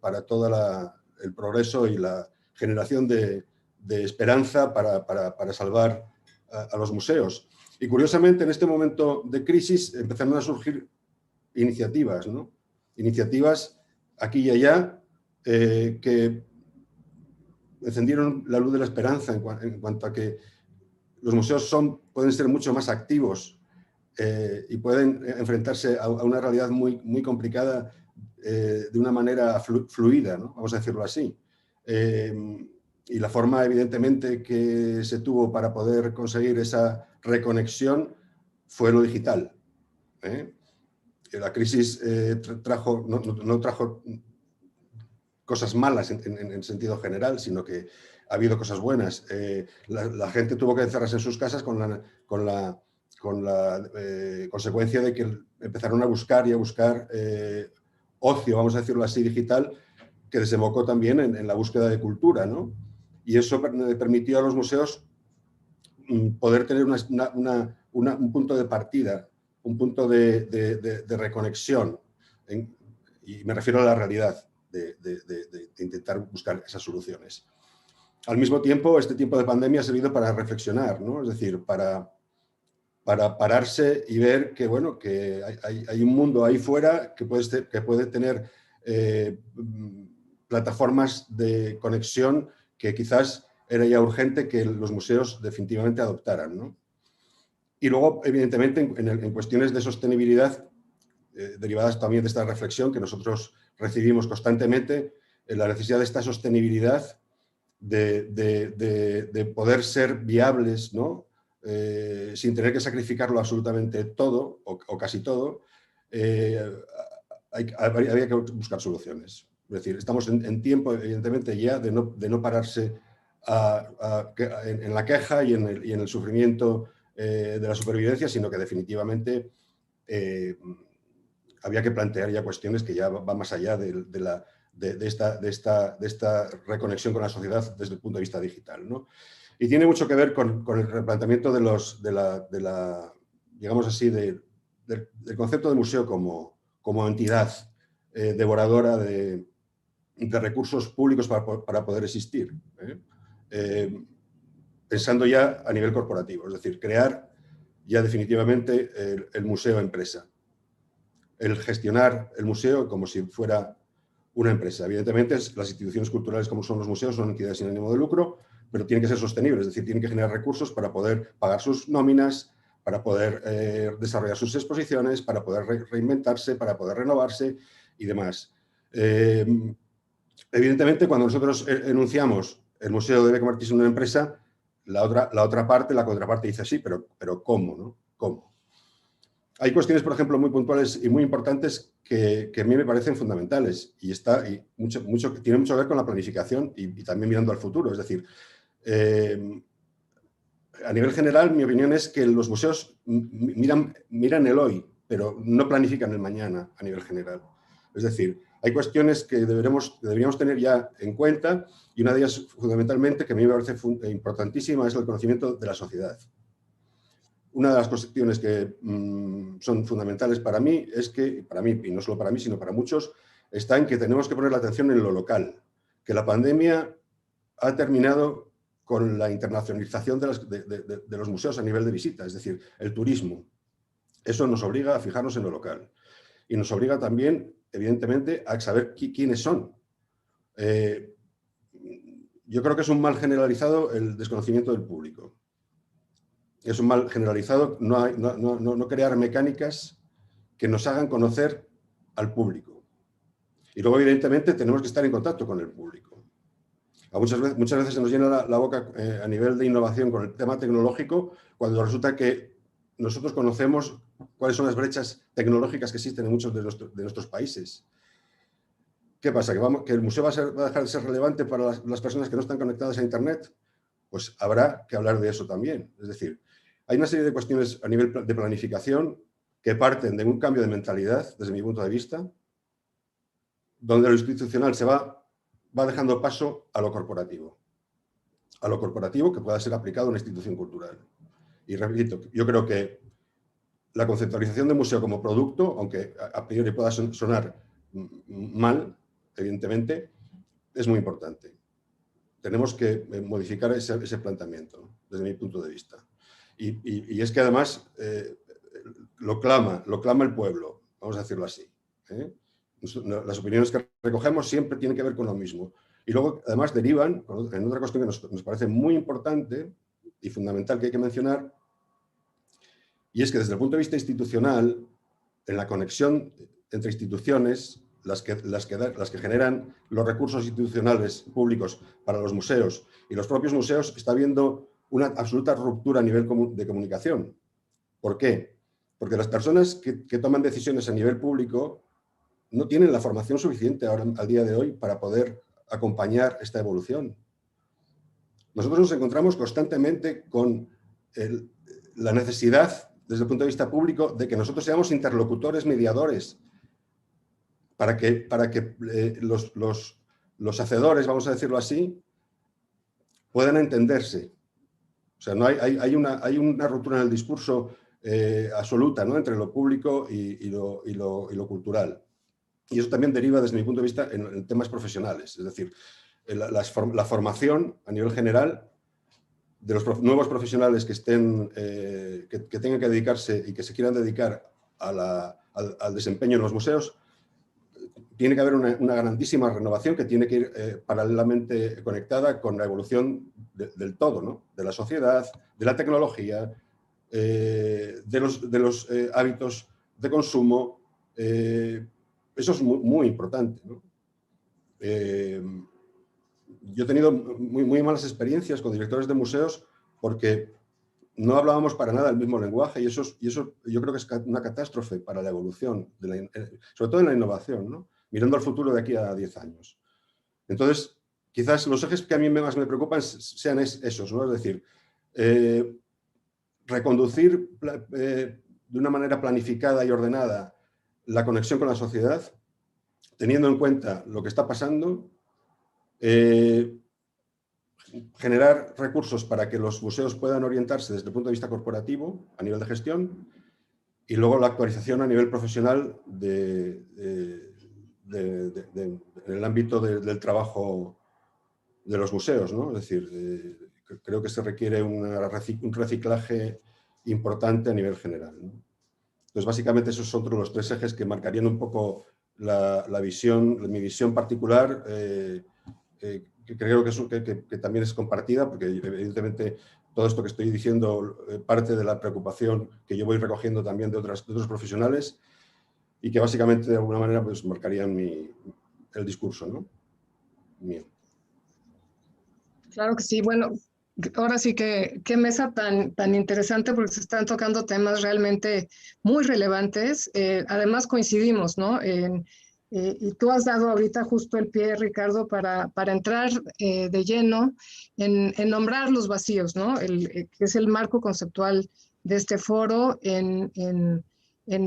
el progreso y la generación de esperanza para salvar a los museos. Y curiosamente, en este momento de crisis empezaron a surgir iniciativas, ¿no? Iniciativas aquí y allá que encendieron la luz de la esperanza en cuanto a que los museos pueden ser mucho más activos y pueden enfrentarse a una realidad muy, muy complicada de una manera fluida, ¿no? Vamos a decirlo así. Y la forma, evidentemente, que se tuvo para poder conseguir esa reconexión fue lo digital. La crisis no trajo cosas malas en sentido general, sino que ha habido cosas buenas. La gente tuvo que encerrarse en sus casas con la consecuencia de que empezaron a buscar ocio, vamos a decirlo así, digital, que desembocó también en la búsqueda de cultura, ¿no? Y eso permitió a los museos poder tener un punto de partida, un punto de reconexión, y me refiero a la realidad, de intentar buscar esas soluciones. Al mismo tiempo, este tiempo de pandemia ha servido para reflexionar, ¿no? Es decir, para pararse y ver que, bueno, que hay un mundo ahí fuera que puede tener plataformas de conexión que quizás era ya urgente que los museos definitivamente adoptaran, ¿no? Y luego, evidentemente, en cuestiones de sostenibilidad, derivadas también de esta reflexión que nosotros recibimos constantemente, la necesidad de esta sostenibilidad, de poder ser viables, ¿no? Sin tener que sacrificarlo absolutamente todo o casi todo, había que buscar soluciones. Es decir, estamos en tiempo, evidentemente, ya de no pararse en la queja y en el sufrimiento de la supervivencia, sino que definitivamente había que plantear ya cuestiones que ya van más allá de esta reconexión con la sociedad desde el punto de vista digital, ¿no? Y tiene mucho que ver con el replanteamiento digamos así, del concepto de museo como entidad devoradora de recursos públicos para poder existir. Pensando ya a nivel corporativo, es decir, crear ya definitivamente el museo empresa. El gestionar el museo como si fuera una empresa. Evidentemente, las instituciones culturales como son los museos son entidades sin ánimo de lucro, pero tienen que ser sostenibles, es decir, tienen que generar recursos para poder pagar sus nóminas, para poder desarrollar sus exposiciones, para poder reinventarse, para poder renovarse y demás. Evidentemente, cuando nosotros enunciamos el museo debe convertirse en una empresa, la contraparte dice sí, pero ¿cómo, no? ¿Cómo? Hay cuestiones, por ejemplo, muy puntuales y muy importantes que a mí me parecen fundamentales y tiene mucho que ver con la planificación y también mirando al futuro. Es decir, a nivel general, mi opinión es que los museos miran el hoy, pero no planifican el mañana a nivel general. Es decir, hay cuestiones que deberíamos tener ya en cuenta y una de ellas, fundamentalmente, que a mí me parece importantísima, es el conocimiento de la sociedad. Una de las cuestiones que son fundamentales para mí es que, y no solo para mí, sino para muchos, está en que tenemos que poner la atención en lo local, que la pandemia ha terminado con la internacionalización de los museos a nivel de visita, es decir, el turismo. Eso nos obliga a fijarnos en lo local y nos obliga también, evidentemente, a saber quiénes son. Yo creo que es un mal generalizado el desconocimiento del público. Es un mal generalizado no crear mecánicas que nos hagan conocer al público. Y luego, evidentemente, tenemos que estar en contacto con el público. Muchas veces se nos llena la boca a nivel de innovación con el tema tecnológico, cuando resulta que nosotros conocemos cuáles son las brechas tecnológicas que existen en muchos de nuestros países. ¿Qué pasa? ¿Que el museo va a dejar de ser relevante para las personas que no están conectadas a Internet? Pues habrá que hablar de eso también. Es decir, hay una serie de cuestiones a nivel de planificación que parten de un cambio de mentalidad, desde mi punto de vista, donde lo institucional se va dejando paso a lo corporativo. A lo corporativo que pueda ser aplicado a una institución cultural. Y repito, yo creo que la conceptualización del museo como producto, aunque a priori pueda sonar mal, evidentemente, es muy importante. Tenemos que modificar ese planteamiento, desde mi punto de vista. Y es que además lo clama el pueblo, vamos a decirlo así. Las opiniones que recogemos siempre tienen que ver con lo mismo. Y luego, además, derivan en otra cuestión que nos parece muy importante y fundamental que hay que mencionar, Y es que desde el punto de vista institucional, en la conexión entre instituciones, las que generan los recursos institucionales públicos para los museos y los propios museos, está habiendo una absoluta ruptura a nivel de comunicación. ¿Por qué? Porque las personas que toman decisiones a nivel público no tienen la formación suficiente ahora, al día de hoy, para poder acompañar esta evolución. Nosotros nos encontramos constantemente con la necesidad, desde el punto de vista público, de que nosotros seamos interlocutores, mediadores, para que los hacedores, vamos a decirlo así, puedan entenderse. O sea, no hay una ruptura en el discurso absoluta, ¿no?, entre lo público y lo cultural. Y eso también deriva, desde mi punto de vista, en temas profesionales. Es decir, la formación a nivel general de los nuevos profesionales que tengan que dedicarse y que se quieran dedicar al desempeño en los museos, tiene que haber una grandísima renovación que tiene que ir paralelamente conectada con la evolución del todo, ¿no?, de la sociedad, de la tecnología, de los hábitos de consumo. Eso es muy importante, ¿no? Yo he tenido muy malas experiencias con directores de museos porque no hablábamos para nada el mismo lenguaje, y eso yo creo que es una catástrofe para la evolución, sobre todo en la innovación, ¿no?, mirando al futuro de aquí a 10 años. Entonces, quizás los ejes que a mí más me preocupan sean esos, ¿no? Es decir, reconducir de una manera planificada y ordenada la conexión con la sociedad, teniendo en cuenta lo que está pasando, generar recursos para que los museos puedan orientarse desde el punto de vista corporativo, a nivel de gestión, y luego la actualización a nivel profesional en el ámbito del trabajo de los museos, ¿no? Es decir, creo que se requiere un reciclaje importante a nivel general, ¿no? Entonces, básicamente, esos son los 3 ejes que marcarían un poco mi visión particular, que creo que también es compartida, porque evidentemente todo esto que estoy diciendo parte de la preocupación que yo voy recogiendo también de otros profesionales, y que básicamente de alguna manera pues marcarían el discurso, ¿no?, mío. Claro que sí. Bueno, ahora sí que qué mesa tan interesante, porque se están tocando temas realmente muy relevantes. Además coincidimos, ¿no? Y tú has dado ahorita justo el pie, Ricardo, para entrar de lleno en nombrar los vacíos, ¿no? Que es el marco conceptual de este foro en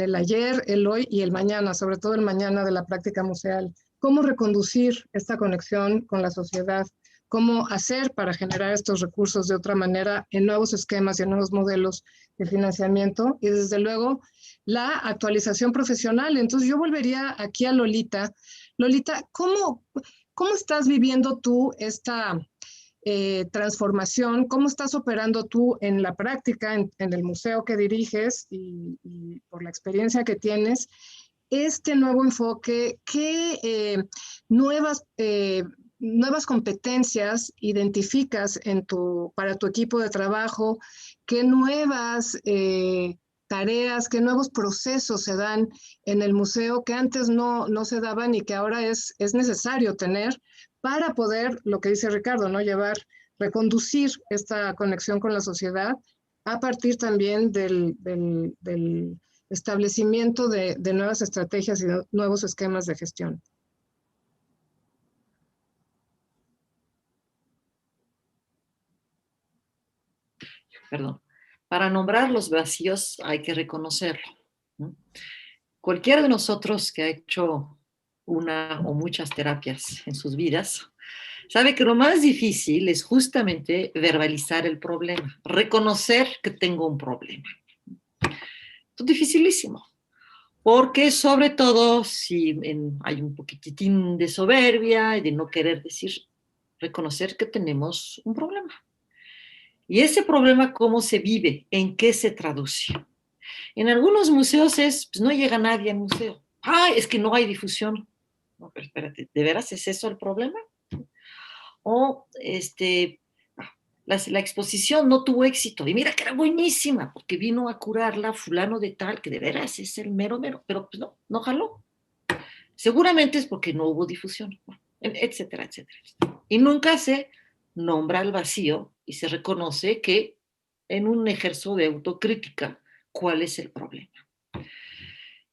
el ayer, el hoy y el mañana, sobre todo el mañana de la práctica museal. ¿Cómo reconducir esta conexión con la sociedad? ¿Cómo hacer para generar estos recursos de otra manera en nuevos esquemas y en nuevos modelos de financiamiento? Y desde luego, la actualización profesional. Entonces yo volvería aquí a Lolita. Lolita, ¿cómo estás viviendo tú esta transformación? ¿Cómo estás operando tú en la práctica, en el museo que diriges y por la experiencia que tienes? Este nuevo enfoque, ¿qué nuevas competencias identificas para tu equipo de trabajo? ¿Qué nuevas tareas, qué nuevos procesos se dan en el museo que antes no se daban y que ahora es necesario tener para poder, lo que dice Ricardo, ¿no?, reconducir esta conexión con la sociedad a partir también del establecimiento de nuevas estrategias y nuevos esquemas de gestión? Perdón. Para nombrar los vacíos hay que reconocerlo, ¿no? Cualquiera de nosotros que ha hecho una o muchas terapias en sus vidas sabe que lo más difícil es justamente verbalizar el problema, reconocer que tengo un problema. Es dificilísimo, porque sobre todo si hay un poquitín de soberbia y de no querer reconocer que tenemos un problema. Y ese problema, ¿cómo se vive? ¿En qué se traduce? En algunos museos pues no llega nadie al museo. Es que no hay difusión. No, pero espérate, ¿de veras es eso el problema? O la exposición no tuvo éxito. Y mira que era buenísima, porque vino a curarla fulano de tal, que de veras es el mero mero, pero pues no, no jaló. Seguramente es porque no hubo difusión, etcétera, etcétera. Y nunca se nombra al vacío y se reconoce que en un ejercicio de autocrítica, ¿cuál es el problema?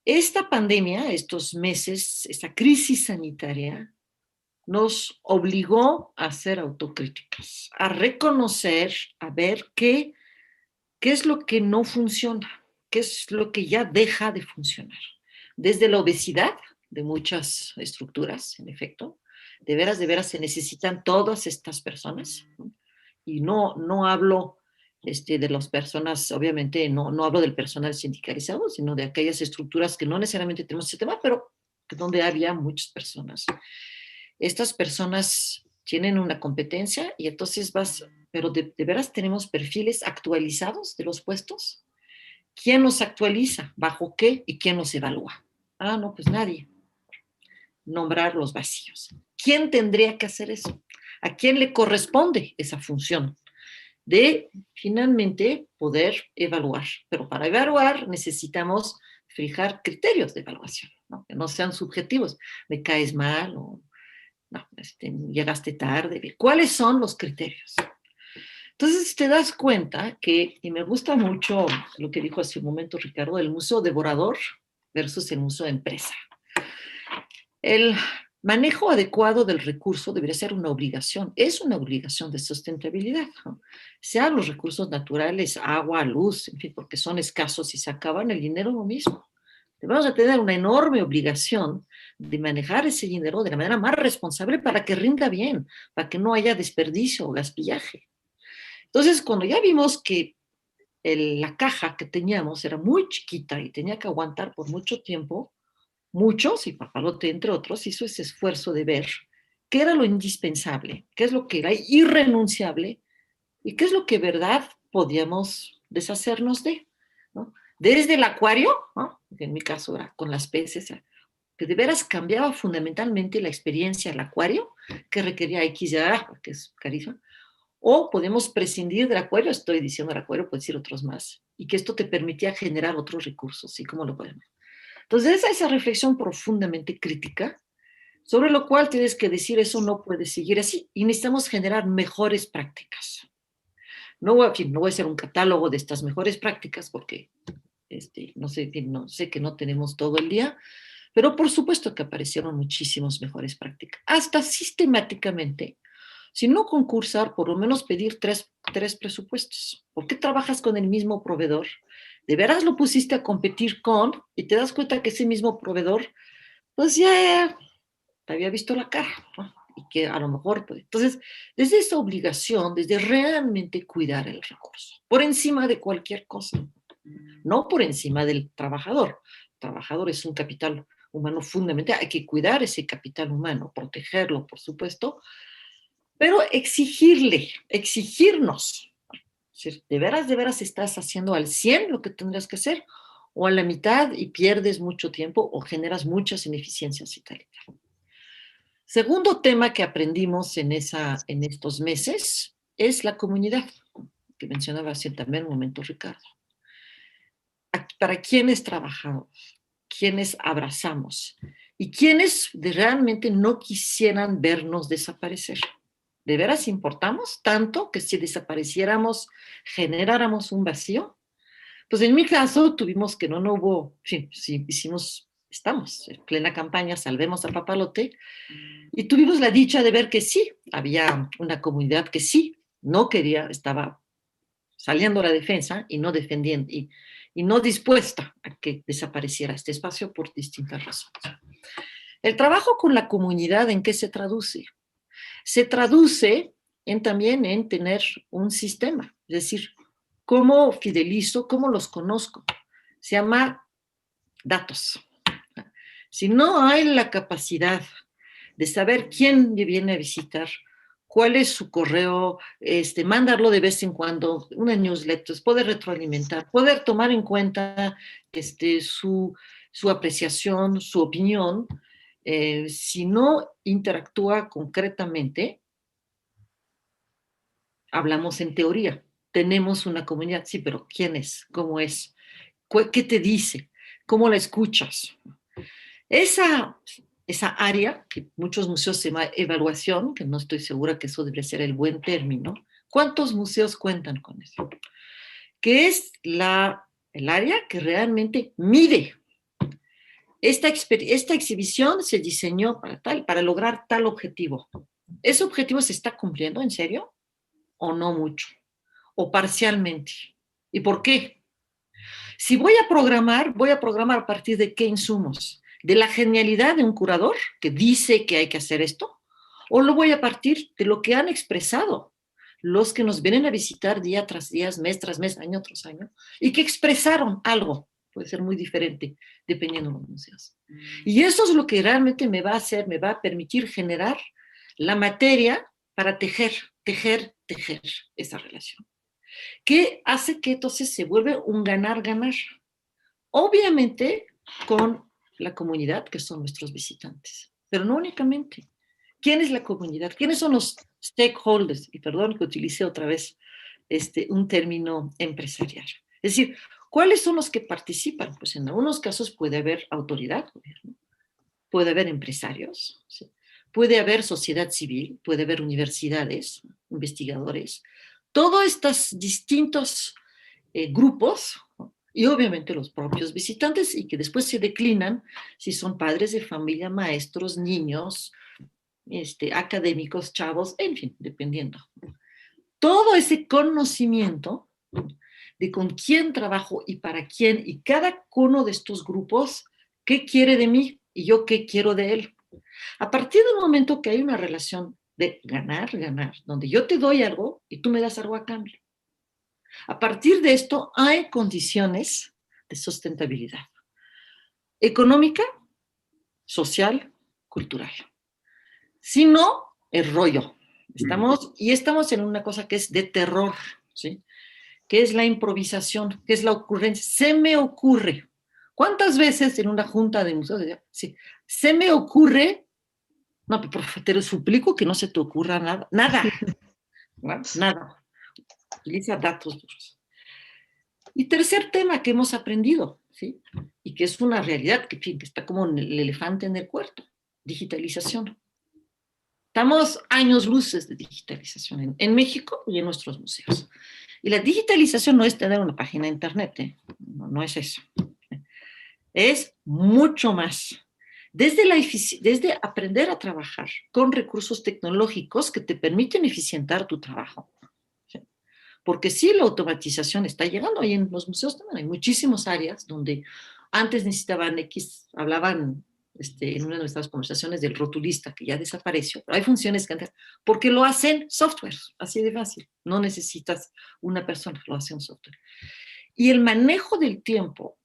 Esta pandemia, estos meses, esta crisis sanitaria, nos obligó a hacer autocríticas, a reconocer, a ver qué es lo que no funciona, qué es lo que ya deja de funcionar. Desde la obesidad de muchas estructuras, en efecto, de veras se necesitan todas estas personas, ¿no? Y no hablo de las personas, obviamente no hablo del personal sindicalizado, sino de aquellas estructuras que no necesariamente tenemos ese tema, pero donde había muchas personas. Estas personas tienen una competencia y entonces pero de veras tenemos perfiles actualizados de los puestos. ¿Quién los actualiza? ¿Bajo qué? ¿Y quién los evalúa? Ah, no, pues nadie. Nombrar los vacíos. ¿Quién tendría que hacer eso? ¿A quién le corresponde esa función de finalmente poder evaluar? Pero para evaluar necesitamos fijar criterios de evaluación, ¿no? Que no sean subjetivos. Me caes mal o no, llegaste tarde. ¿Cuáles son los criterios? Entonces te das cuenta que, y me gusta mucho lo que dijo hace un momento Ricardo, el museo devorador versus el museo empresa. El manejo adecuado del recurso debería ser una obligación, es una obligación de sustentabilidad, ¿no? Sean los recursos naturales, agua, luz, en fin, porque son escasos y se acaban, el dinero lo mismo. Debemos de tener una enorme obligación de manejar ese dinero de la manera más responsable para que rinda bien, para que no haya desperdicio o gaspillaje. Entonces, cuando ya vimos que la caja que teníamos era muy chiquita y tenía que aguantar por mucho tiempo, muchos, y Papalote entre otros, hizo ese esfuerzo de ver qué era lo indispensable, qué es lo que era irrenunciable y qué es lo que de verdad podíamos deshacernos de, ¿no? Desde el acuario, ¿no? Que en mi caso era con las peces, que de veras cambiaba fundamentalmente la experiencia del acuario, que requería X de A, que es carísimo, o podemos prescindir del acuario, estoy diciendo el acuario, puedo decir otros más, y que esto te permitía generar otros recursos, ¿sí? ¿Cómo lo podemos? Entonces, esa reflexión profundamente crítica, sobre lo cual tienes que decir, eso no puede seguir así, y necesitamos generar mejores prácticas. No voy a hacer un catálogo de estas mejores prácticas, porque no sé que no tenemos todo el día, pero por supuesto que aparecieron muchísimas mejores prácticas, hasta sistemáticamente, si no concursar, por lo menos pedir tres presupuestos. ¿Por qué trabajas con el mismo proveedor? De veras lo pusiste a competir con y te das cuenta que ese mismo proveedor, pues ya te había visto la cara, ¿no? Y que a lo mejor, pues, entonces, desde esa obligación, desde realmente cuidar el recurso, por encima de cualquier cosa, no por encima del trabajador. El trabajador es un capital humano fundamental, hay que cuidar ese capital humano, protegerlo, por supuesto, pero exigirnos, si de veras estás haciendo al 100 lo que tendrías que hacer, o a la mitad y pierdes mucho tiempo o generas muchas ineficiencias y tal. Segundo tema que aprendimos en estos meses es la comunidad, que mencionaba así también en un momento Ricardo. ¿Para quiénes trabajamos? ¿Quiénes abrazamos? ¿Y quiénes realmente no quisieran vernos desaparecer? ¿De veras importamos tanto que si desapareciéramos generáramos un vacío? Pues en mi caso tuvimos que no hubo, sí, estamos en plena campaña, salvemos a Papalote, y tuvimos la dicha de ver que sí, había una comunidad que sí, no quería, estaba saliendo a la defensa y no defendiendo, y no dispuesta a que desapareciera este espacio por distintas razones. El trabajo con la comunidad, ¿en qué se traduce? Se traduce también en tener un sistema, es decir, cómo fidelizo, cómo los conozco. Se llama datos. Si no hay la capacidad de saber quién me viene a visitar, cuál es su correo, mandarlo de vez en cuando, una newsletter, poder retroalimentar, poder tomar en cuenta su apreciación, su opinión, si no interactúa concretamente, hablamos en teoría. Tenemos una comunidad, sí, pero ¿quién es? ¿Cómo es? ¿Qué te dice? ¿Cómo la escuchas? Esa área, que muchos museos se llama evaluación, que no estoy segura que eso debería ser el buen término. ¿Cuántos museos cuentan con eso? Que es el área que realmente mide. Esta exhibición se diseñó para lograr tal objetivo. ¿Ese objetivo se está cumpliendo en serio? ¿O no mucho? ¿O parcialmente? ¿Y por qué? Si voy a programar a partir de qué insumos. ¿De la genialidad de un curador que dice que hay que hacer esto? ¿O lo voy a partir de lo que han expresado los que nos vienen a visitar día tras día, mes tras mes, año tras año, y que expresaron algo? Puede ser muy diferente dependiendo de los museos. Y eso es lo que realmente me va a permitir generar la materia para tejer esa relación. Que hace que entonces se vuelve un ganar-ganar. Obviamente con la comunidad, que son nuestros visitantes, pero no únicamente. ¿Quién es la comunidad? ¿Quiénes son los stakeholders? Y perdón que utilicé otra vez un término empresarial. Es decir, ¿cuáles son los que participan? Pues en algunos casos puede haber autoridad, gobierno, puede haber empresarios, ¿sí? Puede haber sociedad civil, puede haber universidades, investigadores, todos estos distintos grupos, ¿no? Y obviamente los propios visitantes, y que después se declinan si son padres de familia, maestros, niños, académicos, chavos, en fin, dependiendo. Todo ese conocimiento de con quién trabajo y para quién, y cada uno de estos grupos, qué quiere de mí y yo qué quiero de él. A partir del momento que hay una relación de ganar, donde yo te doy algo y tú me das algo a cambio. A partir de esto hay condiciones de sustentabilidad económica, social, cultural. Si no, es rollo. Estamos en una cosa que es de terror, ¿sí? Que es la improvisación, que es la ocurrencia. Se me ocurre. ¿Cuántas veces en una junta de museos? Sí, se me ocurre. No, pero te suplico que no se te ocurra nada. Nada. Nada. Utiliza datos duros. Y tercer tema que hemos aprendido, ¿sí? Y que es una realidad que está como el elefante en el cuarto: digitalización. Estamos años luces de digitalización en México y en nuestros museos. Y la digitalización no es tener una página de internet, ¿eh? No es eso. Es mucho más. Desde aprender a trabajar con recursos tecnológicos que te permiten eficientar tu trabajo. ¿Sí? Porque sí, la automatización está llegando. Y en los museos también hay muchísimas áreas donde antes necesitaban hablaban en una de nuestras conversaciones del rotulista, que ya desapareció, pero hay funciones que antes, porque lo hacen software, así de fácil. No necesitas una persona, lo hace un software. Y el manejo del tiempo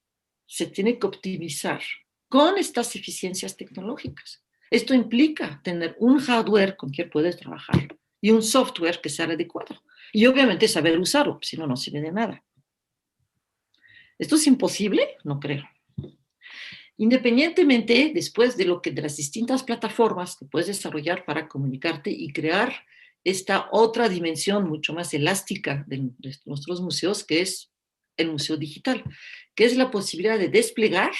se tiene que optimizar con estas eficiencias tecnológicas. Esto implica tener un hardware con que puedes trabajar y un software que sea adecuado. Y obviamente saber usarlo, si no, no sirve de nada. ¿Esto es imposible? No creo. Independientemente, después de las distintas plataformas que puedes desarrollar para comunicarte y crear esta otra dimensión mucho más elástica de nuestros museos, que es el museo digital, que es la posibilidad de desplegar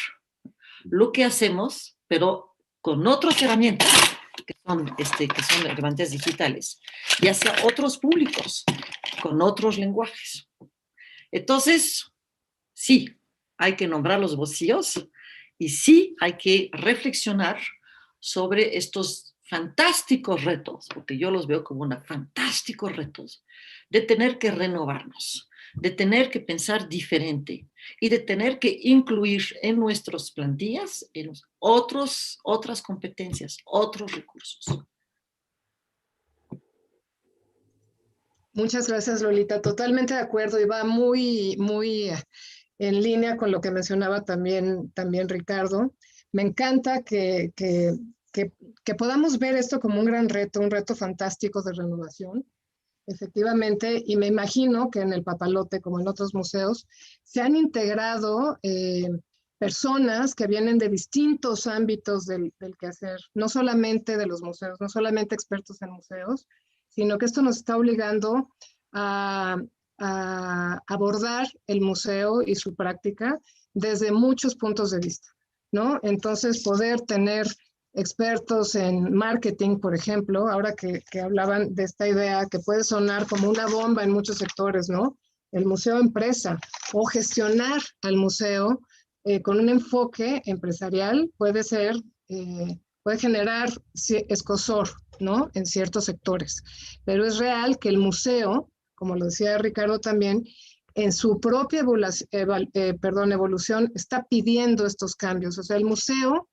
lo que hacemos, pero con otras herramientas que son herramientas digitales, y hacia otros públicos, con otros lenguajes. Entonces, sí, hay que nombrar los vacíos y sí hay que reflexionar sobre estos fantásticos retos, porque yo los veo como fantásticos retos, de tener que renovarnos, de tener que pensar diferente y de tener que incluir en nuestras plantillas en otras competencias, otros recursos. Muchas gracias, Lolita. Totalmente de acuerdo y va muy, muy en línea con lo que mencionaba también Ricardo. Me encanta que podamos ver esto como un gran reto, un reto fantástico de renovación. Efectivamente, y me imagino que en el Papalote, como en otros museos, se han integrado personas que vienen de distintos ámbitos del quehacer, no solamente de los museos, no solamente expertos en museos, sino que esto nos está obligando a abordar el museo y su práctica desde muchos puntos de vista, ¿no? Entonces, poder tener expertos en marketing, por ejemplo, ahora que hablaban de esta idea que puede sonar como una bomba en muchos sectores, ¿no? El museo empresa o gestionar al museo con un enfoque empresarial puede ser, puede generar escosor, ¿no? En ciertos sectores. Pero es real que el museo, como lo decía Ricardo también, en su propia evolución está pidiendo estos cambios. O sea, el museo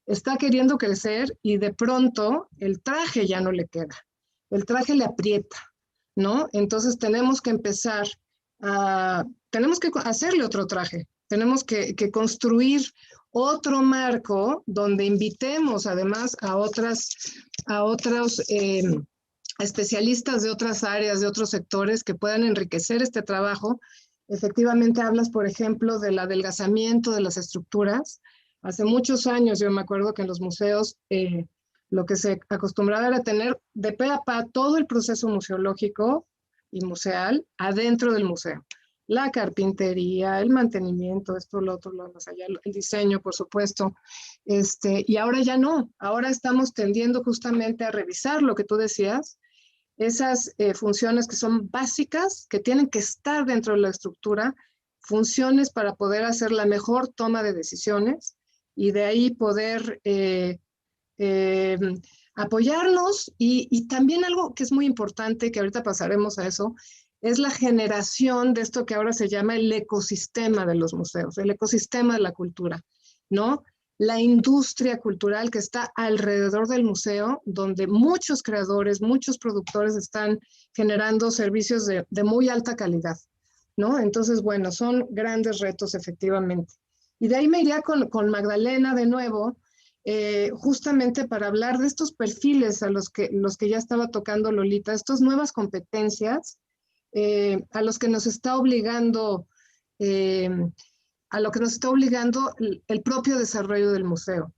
está queriendo crecer y de pronto el traje ya no le queda. El traje le aprieta, ¿no? Entonces tenemos que empezar tenemos que hacerle otro traje. Tenemos que construir otro marco donde invitemos además a otros especialistas de otras áreas, de otros sectores que puedan enriquecer este trabajo. Efectivamente hablas, por ejemplo, del adelgazamiento de las estructuras. Hace muchos años yo me acuerdo que en los museos lo que se acostumbraba era tener de pe a pa todo el proceso museológico y museal adentro del museo. La carpintería, el mantenimiento, esto, lo otro, lo más allá, el diseño, por supuesto. Y ahora ya no, ahora estamos tendiendo justamente a revisar lo que tú decías, esas funciones que son básicas, que tienen que estar dentro de la estructura, funciones para poder hacer la mejor toma de decisiones y de ahí poder apoyarnos y también algo que es muy importante, que ahorita pasaremos a eso, es la generación de esto que ahora se llama el ecosistema de los museos, el ecosistema de la cultura, ¿no? La industria cultural que está alrededor del museo, donde muchos creadores, muchos productores están generando servicios de muy alta calidad, ¿no? Entonces, bueno, son grandes retos efectivamente. Y de ahí me iría con Magdalena de nuevo, justamente para hablar de estos perfiles a los que ya estaba tocando Lolita, estas nuevas competencias a los que nos está obligando el propio desarrollo del museo.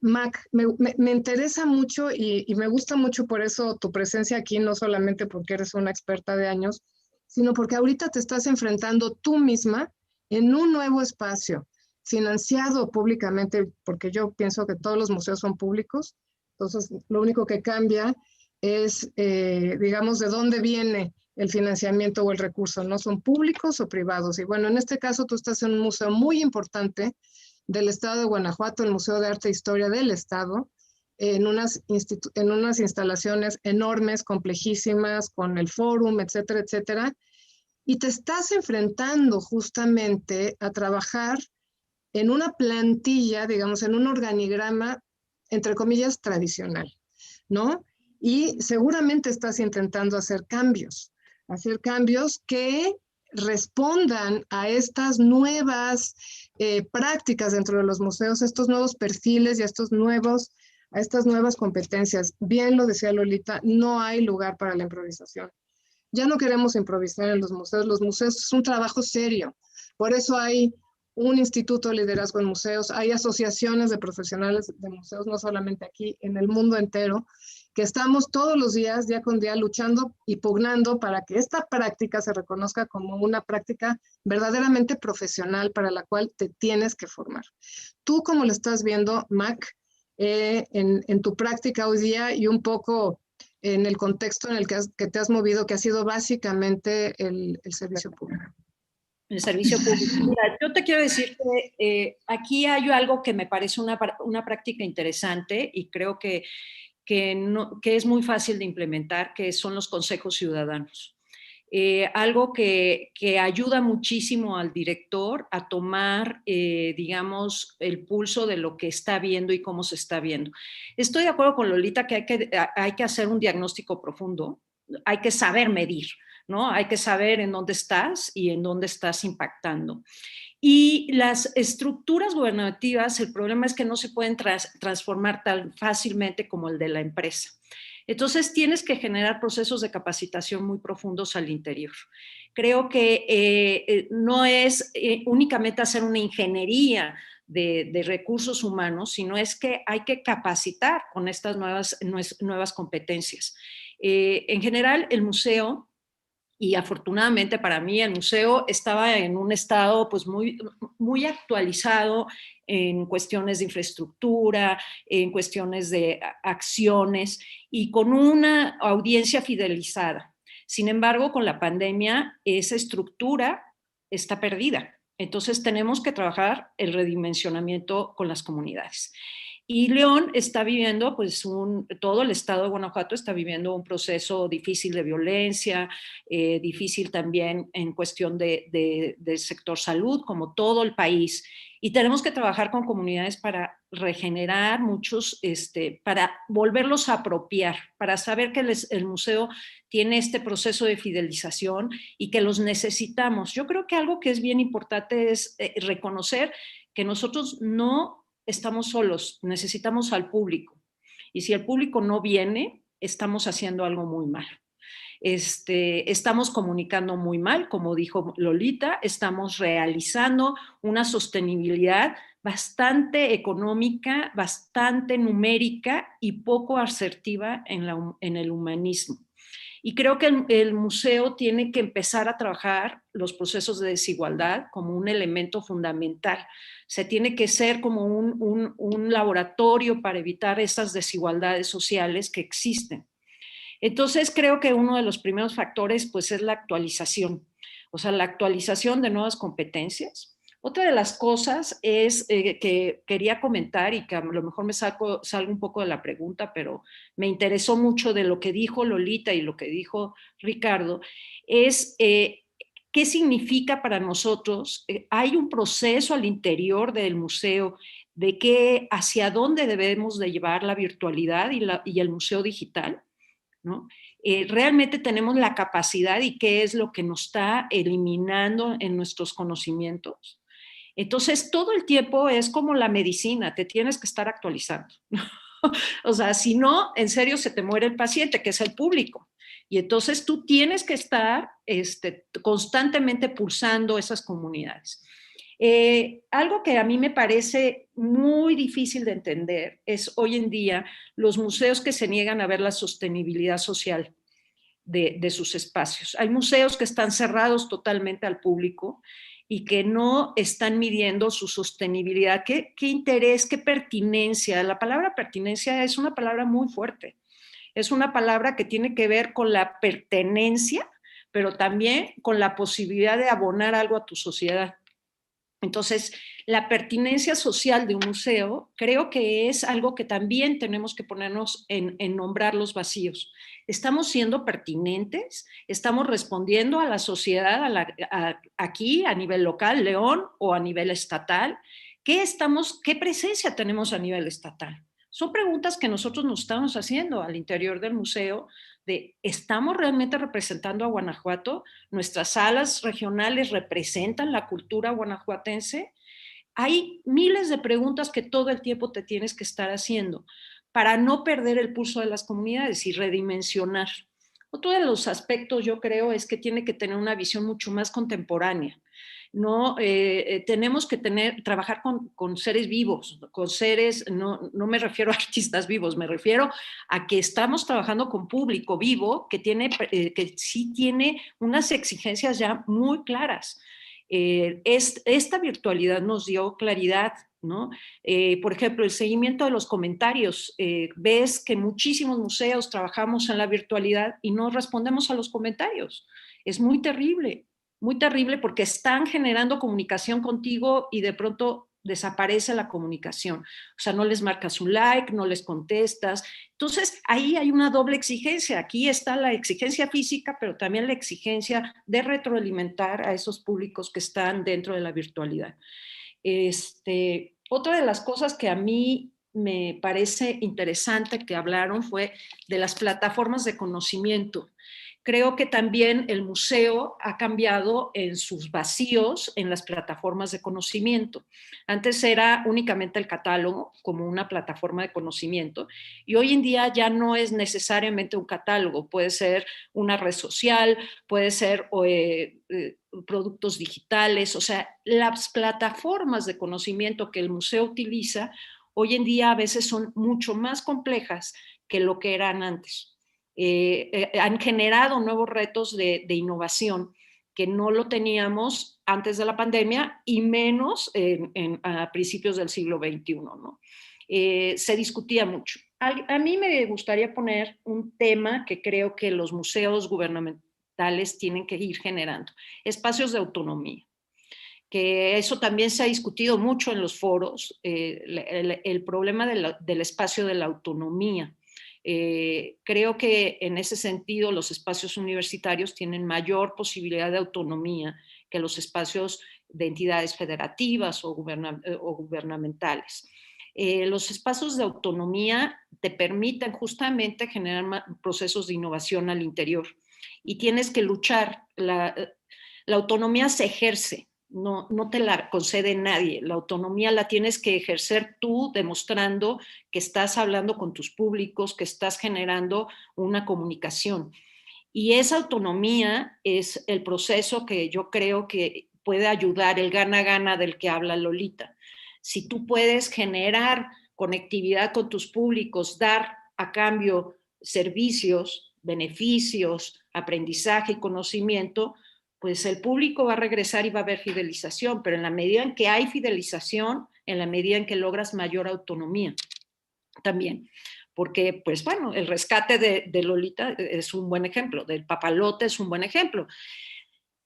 Mac, me interesa mucho y me gusta mucho por eso tu presencia aquí, no solamente porque eres una experta de años, sino porque ahorita te estás enfrentando tú misma en un nuevo espacio, financiado públicamente, porque yo pienso que todos los museos son públicos, entonces lo único que cambia es, digamos, de dónde viene el financiamiento o el recurso, ¿no? ¿Son públicos o privados? Y bueno, en este caso tú estás en un museo muy importante del estado de Guanajuato, el Museo de Arte e Historia del Estado, en unas instalaciones enormes, complejísimas, con el fórum, etcétera, etcétera, y te estás enfrentando justamente a trabajar en una plantilla, digamos, en un organigrama, entre comillas, tradicional, ¿no? Y seguramente estás intentando hacer cambios que respondan a estas nuevas prácticas dentro de los museos, estos nuevos perfiles y a estas nuevas competencias. Bien lo decía Lolita, no hay lugar para la improvisación. Ya no queremos improvisar en los museos es un trabajo serio, por eso hay un instituto de liderazgo en museos, hay asociaciones de profesionales de museos, no solamente aquí, en el mundo entero, que estamos todos los días, día con día, luchando y pugnando para que esta práctica se reconozca como una práctica verdaderamente profesional para la cual te tienes que formar. ¿Tú cómo lo estás viendo, Mac, en tu práctica hoy día y un poco en el contexto en el que te has movido, que ha sido básicamente el servicio público? El servicio público. Mira, yo te quiero decir que aquí hay algo que me parece una práctica interesante y creo que es muy fácil de implementar, que son los consejos ciudadanos. Algo que ayuda muchísimo al director a tomar, digamos, el pulso de lo que está viendo y cómo se está viendo. Estoy de acuerdo con Lolita que hay que hacer un diagnóstico profundo, hay que saber medir, ¿no? Hay que saber en dónde estás y en dónde estás impactando. Y las estructuras gubernativas, el problema es que no se pueden transformar tan fácilmente como el de la empresa. Entonces tienes que generar procesos de capacitación muy profundos al interior. Creo que no es únicamente hacer una ingeniería de recursos humanos, sino es que hay que capacitar con estas nuevas competencias. En general, el museo Y afortunadamente para mí el museo estaba en un estado pues muy actualizado en cuestiones de infraestructura, en cuestiones de acciones y con una audiencia fidelizada. Sin embargo, con la pandemia esa estructura está perdida. Entonces tenemos que trabajar el redimensionamiento con las comunidades. Y León está viviendo, pues todo el estado de Guanajuato está viviendo un proceso difícil de violencia, difícil también en cuestión del sector salud, como todo el país. Y tenemos que trabajar con comunidades para regenerar muchos, para volverlos a apropiar, para saber que el museo tiene este proceso de fidelización y que los necesitamos. Yo creo que algo que es bien importante es reconocer que nosotros no estamos solos, necesitamos al público. Y si el público no viene, estamos haciendo algo muy mal. Estamos comunicando muy mal, como dijo Lolita, estamos realizando una sostenibilidad bastante económica, bastante numérica y poco asertiva en el humanismo. Y creo que el museo tiene que empezar a trabajar los procesos de desigualdad como un elemento fundamental. Se tiene que ser como un laboratorio para evitar esas desigualdades sociales que existen. Entonces creo que uno de los primeros factores pues es la actualización, o sea, la actualización de nuevas competencias. Otra de las cosas es que quería comentar y que a lo mejor me salgo un poco de la pregunta, pero me interesó mucho de lo que dijo Lolita y lo que dijo Ricardo, es qué significa para nosotros. Hay un proceso al interior del museo de hacia dónde debemos de llevar la virtualidad y el museo digital, ¿no? Realmente tenemos la capacidad y qué es lo que nos está eliminando en nuestros conocimientos. Entonces, todo el tiempo es como la medicina, te tienes que estar actualizando. O sea, si no, en serio se te muere el paciente, que es el público. Y entonces tú tienes que estar constantemente pulsando esas comunidades. Algo que a mí me parece muy difícil de entender es hoy en día los museos que se niegan a ver la sostenibilidad social de sus espacios. Hay museos que están cerrados totalmente al público y que no están midiendo su sostenibilidad. ¿Qué interés, qué pertinencia? La palabra pertinencia es una palabra muy fuerte. Es una palabra que tiene que ver con la pertenencia, pero también con la posibilidad de abonar algo a tu sociedad. Entonces, la pertinencia social de un museo creo que es algo que también tenemos que ponernos en nombrar los vacíos. ¿Estamos siendo pertinentes? ¿Estamos respondiendo a la sociedad aquí a nivel local, León, o a nivel estatal? ¿Qué presencia tenemos a nivel estatal? Son preguntas que nosotros nos estamos haciendo al interior del museo de ¿estamos realmente representando a Guanajuato? ¿Nuestras salas regionales representan la cultura guanajuatense? Hay miles de preguntas que todo el tiempo te tienes que estar haciendo para no perder el pulso de las comunidades y redimensionar. Otro de los aspectos, yo creo, es que tiene que tener una visión mucho más contemporánea. No, tenemos que trabajar con seres vivos, con seres, no me refiero a artistas vivos, me refiero a que estamos trabajando con público vivo que sí tiene unas exigencias ya muy claras. Esta virtualidad nos dio claridad, ¿no? Por ejemplo, el seguimiento de los comentarios. Ves que muchísimos museos trabajamos en la virtualidad y no respondemos a los comentarios. Es muy terrible porque están generando comunicación contigo y de pronto desaparece la comunicación. O sea, no les marcas un like, no les contestas. Entonces, ahí hay una doble exigencia. Aquí está la exigencia física, pero también la exigencia de retroalimentar a esos públicos que están dentro de la virtualidad. Otra de las cosas que a mí me parece interesante que hablaron fue de las plataformas de conocimiento. Creo que también el museo ha cambiado en sus vacíos en las plataformas de conocimiento. Antes era únicamente el catálogo como una plataforma de conocimiento y hoy en día ya no es necesariamente un catálogo, puede ser una red social, puede ser productos digitales, o sea, las plataformas de conocimiento que el museo utiliza hoy en día a veces son mucho más complejas que lo que eran antes. han generado nuevos retos de innovación que no lo teníamos antes de la pandemia y menos a principios del siglo XXI, ¿no? Se discutía mucho. A mí me gustaría poner un tema que creo que los museos gubernamentales tienen que ir generando, espacios de autonomía, que eso también se ha discutido mucho en los foros, el problema del espacio de la autonomía. Creo que en ese sentido los espacios universitarios tienen mayor posibilidad de autonomía que los espacios de entidades federativas o gubernamentales. Los espacios de autonomía te permiten justamente generar procesos de innovación al interior y tienes que luchar. La autonomía se ejerce, no te la concede nadie. La autonomía la tienes que ejercer tú, demostrando que estás hablando con tus públicos, que estás generando una comunicación. Y esa autonomía es el proceso que yo creo que puede ayudar, el gana-gana del que habla Lolita. Si tú puedes generar conectividad con tus públicos, dar a cambio servicios, beneficios, aprendizaje y conocimiento, pues el público va a regresar y va a haber fidelización, pero en la medida en que hay fidelización, en la medida en que logras mayor autonomía también. Porque, pues bueno, el rescate de Lolita es un buen ejemplo, del papalote es un buen ejemplo.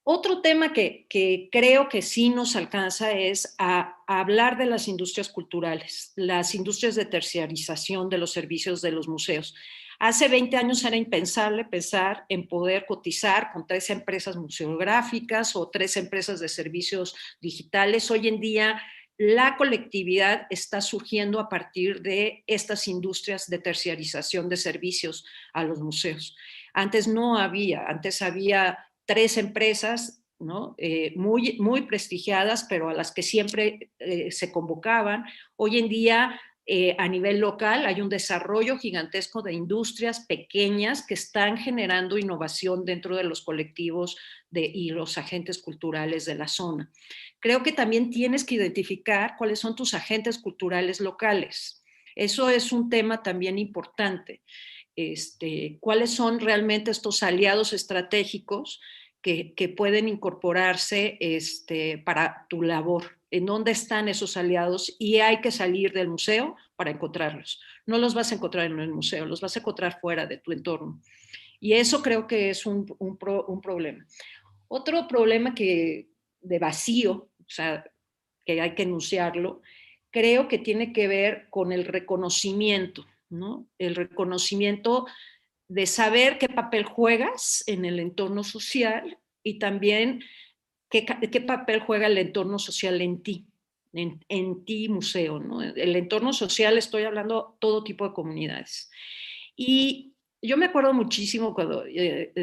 Otro tema que creo que sí nos alcanza es a hablar de las industrias culturales, las industrias de terciarización de los servicios de los museos. Hace 20 años era impensable pensar en poder cotizar con 3 empresas museográficas o 3 empresas de servicios digitales. Hoy en día la colectividad está surgiendo a partir de estas industrias de terciarización de servicios a los museos. Antes no había, antes había 3 empresas, ¿no? Muy prestigiadas, pero a las que siempre se convocaban. Hoy en día, a nivel local, hay un desarrollo gigantesco de industrias pequeñas que están generando innovación dentro de los colectivos y los agentes culturales de la zona. Creo que también tienes que identificar cuáles son tus agentes culturales locales. Eso es un tema también importante. Cuáles son realmente estos aliados estratégicos que pueden incorporarse para tu labor, en dónde están esos aliados, y hay que salir del museo para encontrarlos. No los vas a encontrar en el museo, los vas a encontrar fuera de tu entorno. Y eso creo que es un problema. Otro problema de vacío, o sea, que hay que enunciarlo, creo que tiene que ver con el reconocimiento, ¿no? El reconocimiento de saber qué papel juegas en el entorno social y también qué papel juega el entorno social en ti, en ti museo, ¿no? El entorno social, estoy hablando todo tipo de comunidades. Y yo me acuerdo muchísimo cuando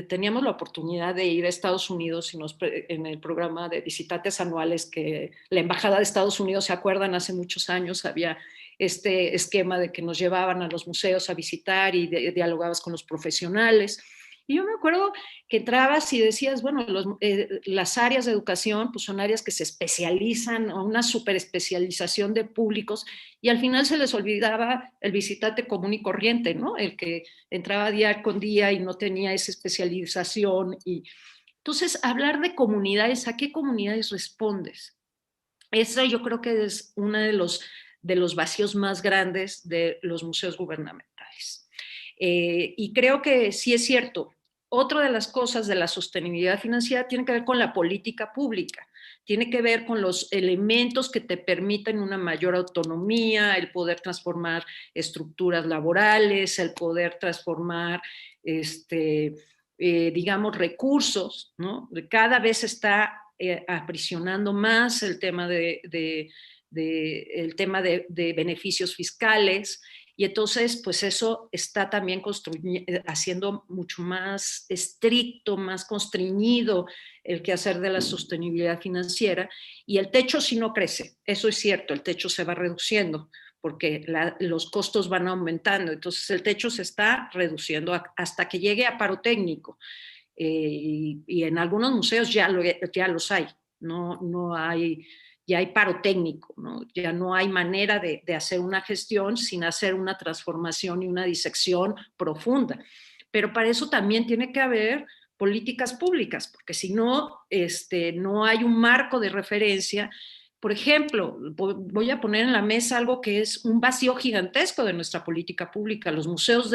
teníamos la oportunidad de ir a Estados Unidos en el programa de visitantes anuales que la Embajada de Estados Unidos, ¿se acuerdan? Hace muchos años había este esquema de que nos llevaban a los museos a visitar y dialogabas con los profesionales. Y yo me acuerdo que entrabas y decías, bueno, las áreas de educación pues son áreas que se especializan, o una superespecialización de públicos, y al final se les olvidaba el visitante común y corriente, ¿no? El que entraba día con día y no tenía esa especialización. Y entonces, hablar de comunidades, ¿a qué comunidades respondes? Eso yo creo que es uno de los vacíos más grandes de los museos gubernamentales. Y creo que sí es cierto. Otra de las cosas de la sostenibilidad financiera tiene que ver con la política pública, tiene que ver con los elementos que te permiten una mayor autonomía, el poder transformar estructuras laborales, el poder transformar, digamos, recursos, ¿no? Cada vez está aprisionando más el tema de beneficios fiscales. Y entonces, pues eso está también haciendo mucho más estricto, más constreñido el quehacer de la sostenibilidad financiera. Y el techo sí no crece, eso es cierto, el techo se va reduciendo porque los costos van aumentando. Entonces el techo se está reduciendo hasta que llegue a paro técnico. Y en algunos museos ya los hay, no hay... Ya hay paro técnico, ¿no? Ya no hay manera de hacer una gestión sin hacer una transformación y una disección profunda. pero para eso también tiene que haber políticas públicas, porque si no, no hay un marco de referencia. Por ejemplo, voy a poner en la mesa algo que es un vacío gigantesco de nuestra política pública, los museos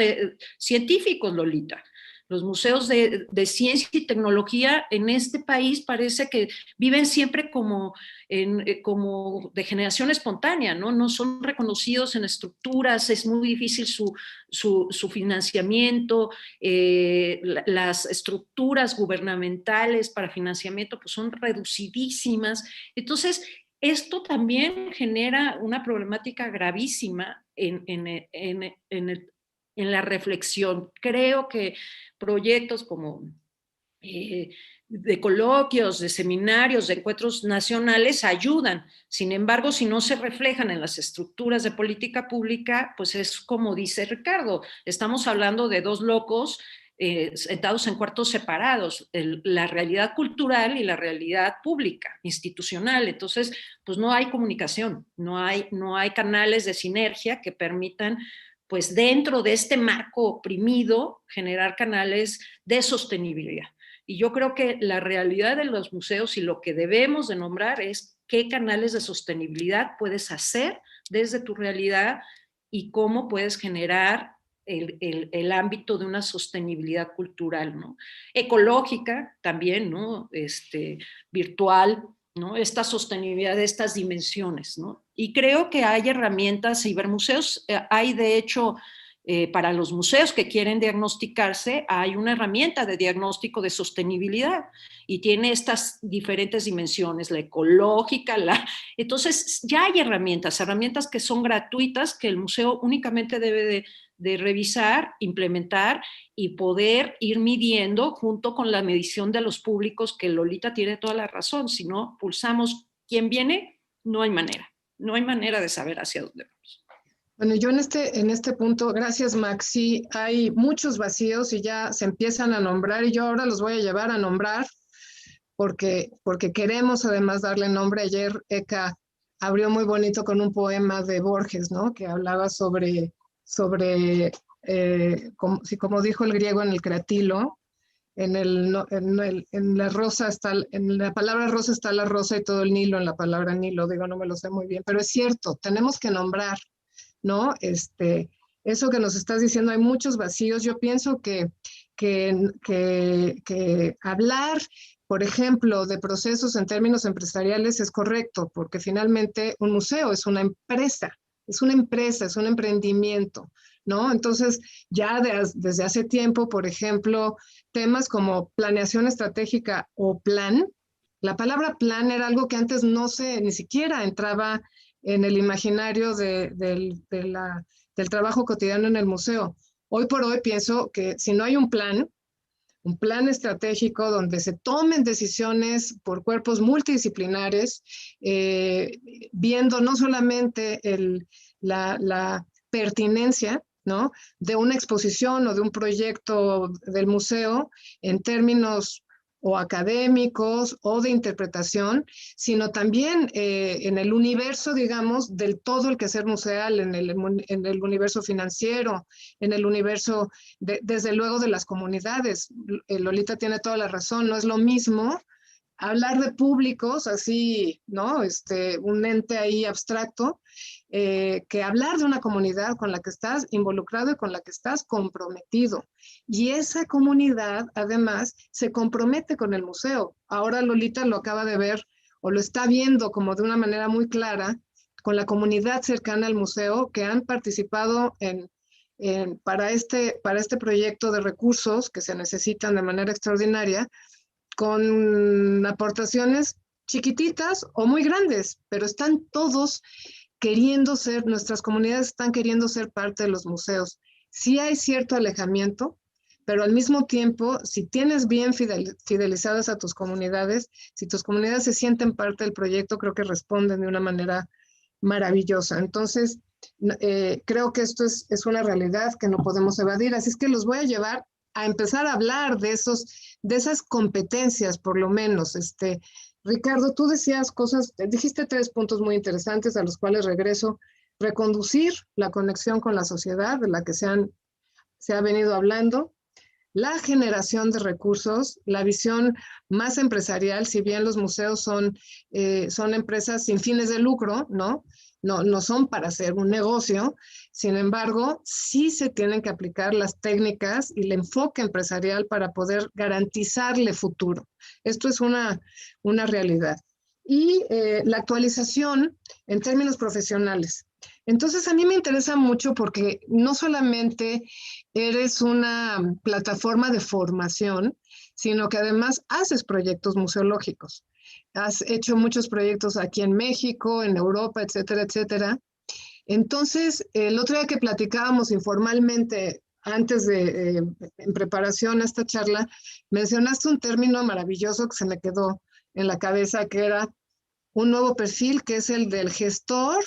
científicos, Lolita. Los museos de ciencia y tecnología en este país parece que viven siempre como de generación espontánea, ¿no? No son reconocidos en estructuras, es muy difícil su financiamiento, las estructuras gubernamentales para financiamiento pues son reducidísimas. Entonces, esto también genera una problemática gravísima en la reflexión. Creo que proyectos como de coloquios, de seminarios, de encuentros nacionales ayudan. Sin embargo, si no se reflejan en las estructuras de política pública, pues es como dice Ricardo, estamos hablando de dos locos sentados en cuartos separados, la realidad cultural y la realidad pública, institucional. Entonces, pues no hay comunicación, no hay canales de sinergia que permitan, pues dentro de este marco oprimido, generar canales de sostenibilidad. Y yo creo que la realidad de los museos y lo que debemos de nombrar es qué canales de sostenibilidad puedes hacer desde tu realidad y cómo puedes generar el ámbito de una sostenibilidad cultural, ¿no? Ecológica también, ¿no? Virtual, ¿no? Esta sostenibilidad de estas dimensiones, ¿no? Y creo que hay herramientas, cibermuseos, hay de hecho, para los museos que quieren diagnosticarse, hay una herramienta de diagnóstico de sostenibilidad y tiene estas diferentes dimensiones, la ecológica, entonces ya hay herramientas que son gratuitas, que el museo únicamente debe de revisar, implementar y poder ir midiendo junto con la medición de los públicos, que Lolita tiene toda la razón. Si no pulsamos quién viene, no hay manera de saber hacia dónde vamos. Bueno, yo en este punto, gracias Max, sí, hay muchos vacíos y ya se empiezan a nombrar y yo ahora los voy a llevar a nombrar porque queremos además darle nombre. Ayer Eka abrió muy bonito con un poema de Borges, ¿no? Que hablaba sobre como dijo el griego en el Cratilo, en la rosa está, en la palabra rosa está la rosa y todo el Nilo en la palabra Nilo, digo, no me lo sé muy bien, pero es cierto, tenemos que nombrar, ¿no? Eso que nos estás diciendo, hay muchos vacíos. Yo pienso que hablar, por ejemplo, de procesos en términos empresariales es correcto, porque finalmente un museo es una empresa, es un emprendimiento, ¿no? Entonces, ya desde hace tiempo, por ejemplo, temas como planeación estratégica o plan, la palabra plan era algo que antes ni siquiera entraba en el imaginario del trabajo cotidiano en el museo. Hoy por hoy pienso que si no hay un plan estratégico donde se tomen decisiones por cuerpos multidisciplinares, viendo no solamente la pertinencia, ¿no?, de una exposición o de un proyecto del museo en términos o académicos o de interpretación, sino también en el universo, digamos, del todo el quehacer museal, en el universo financiero, en el universo, desde luego, de las comunidades. Lolita tiene toda la razón, no es lo mismo hablar de públicos así, ¿no? Un ente ahí abstracto, que hablar de una comunidad con la que estás involucrado y con la que estás comprometido. Y esa comunidad, además, se compromete con el museo. Ahora Lolita lo acaba de ver, o lo está viendo como de una manera muy clara, con la comunidad cercana al museo, que han participado para este proyecto de recursos que se necesitan de manera extraordinaria, con aportaciones chiquititas o muy grandes, pero están todos queriendo ser, nuestras comunidades están queriendo ser parte de los museos. Sí hay cierto alejamiento, pero al mismo tiempo, si tienes bien fidelizadas a tus comunidades, si tus comunidades se sienten parte del proyecto, creo que responden de una manera maravillosa. Entonces, creo que esto es una realidad que no podemos evadir, así es que los voy a llevar a empezar a hablar de esas competencias, por lo menos. Ricardo, tú dijiste 3 puntos muy interesantes a los cuales regreso. Reconducir la conexión con la sociedad de la que se ha venido hablando. la generación de recursos, la visión más empresarial, si bien los museos son empresas sin fines de lucro, ¿no? No son para hacer un negocio, sin embargo, sí se tienen que aplicar las técnicas y el enfoque empresarial para poder garantizarle futuro. Esto es una realidad. Y la actualización en términos profesionales. Entonces, a mí me interesa mucho porque no solamente eres una plataforma de formación, sino que además haces proyectos museológicos. Has hecho muchos proyectos aquí en México, en Europa, etcétera, etcétera. Entonces, el otro día que platicábamos informalmente, antes de, en preparación a esta charla, mencionaste un término maravilloso que se me quedó en la cabeza, que era un nuevo perfil, que es el del gestor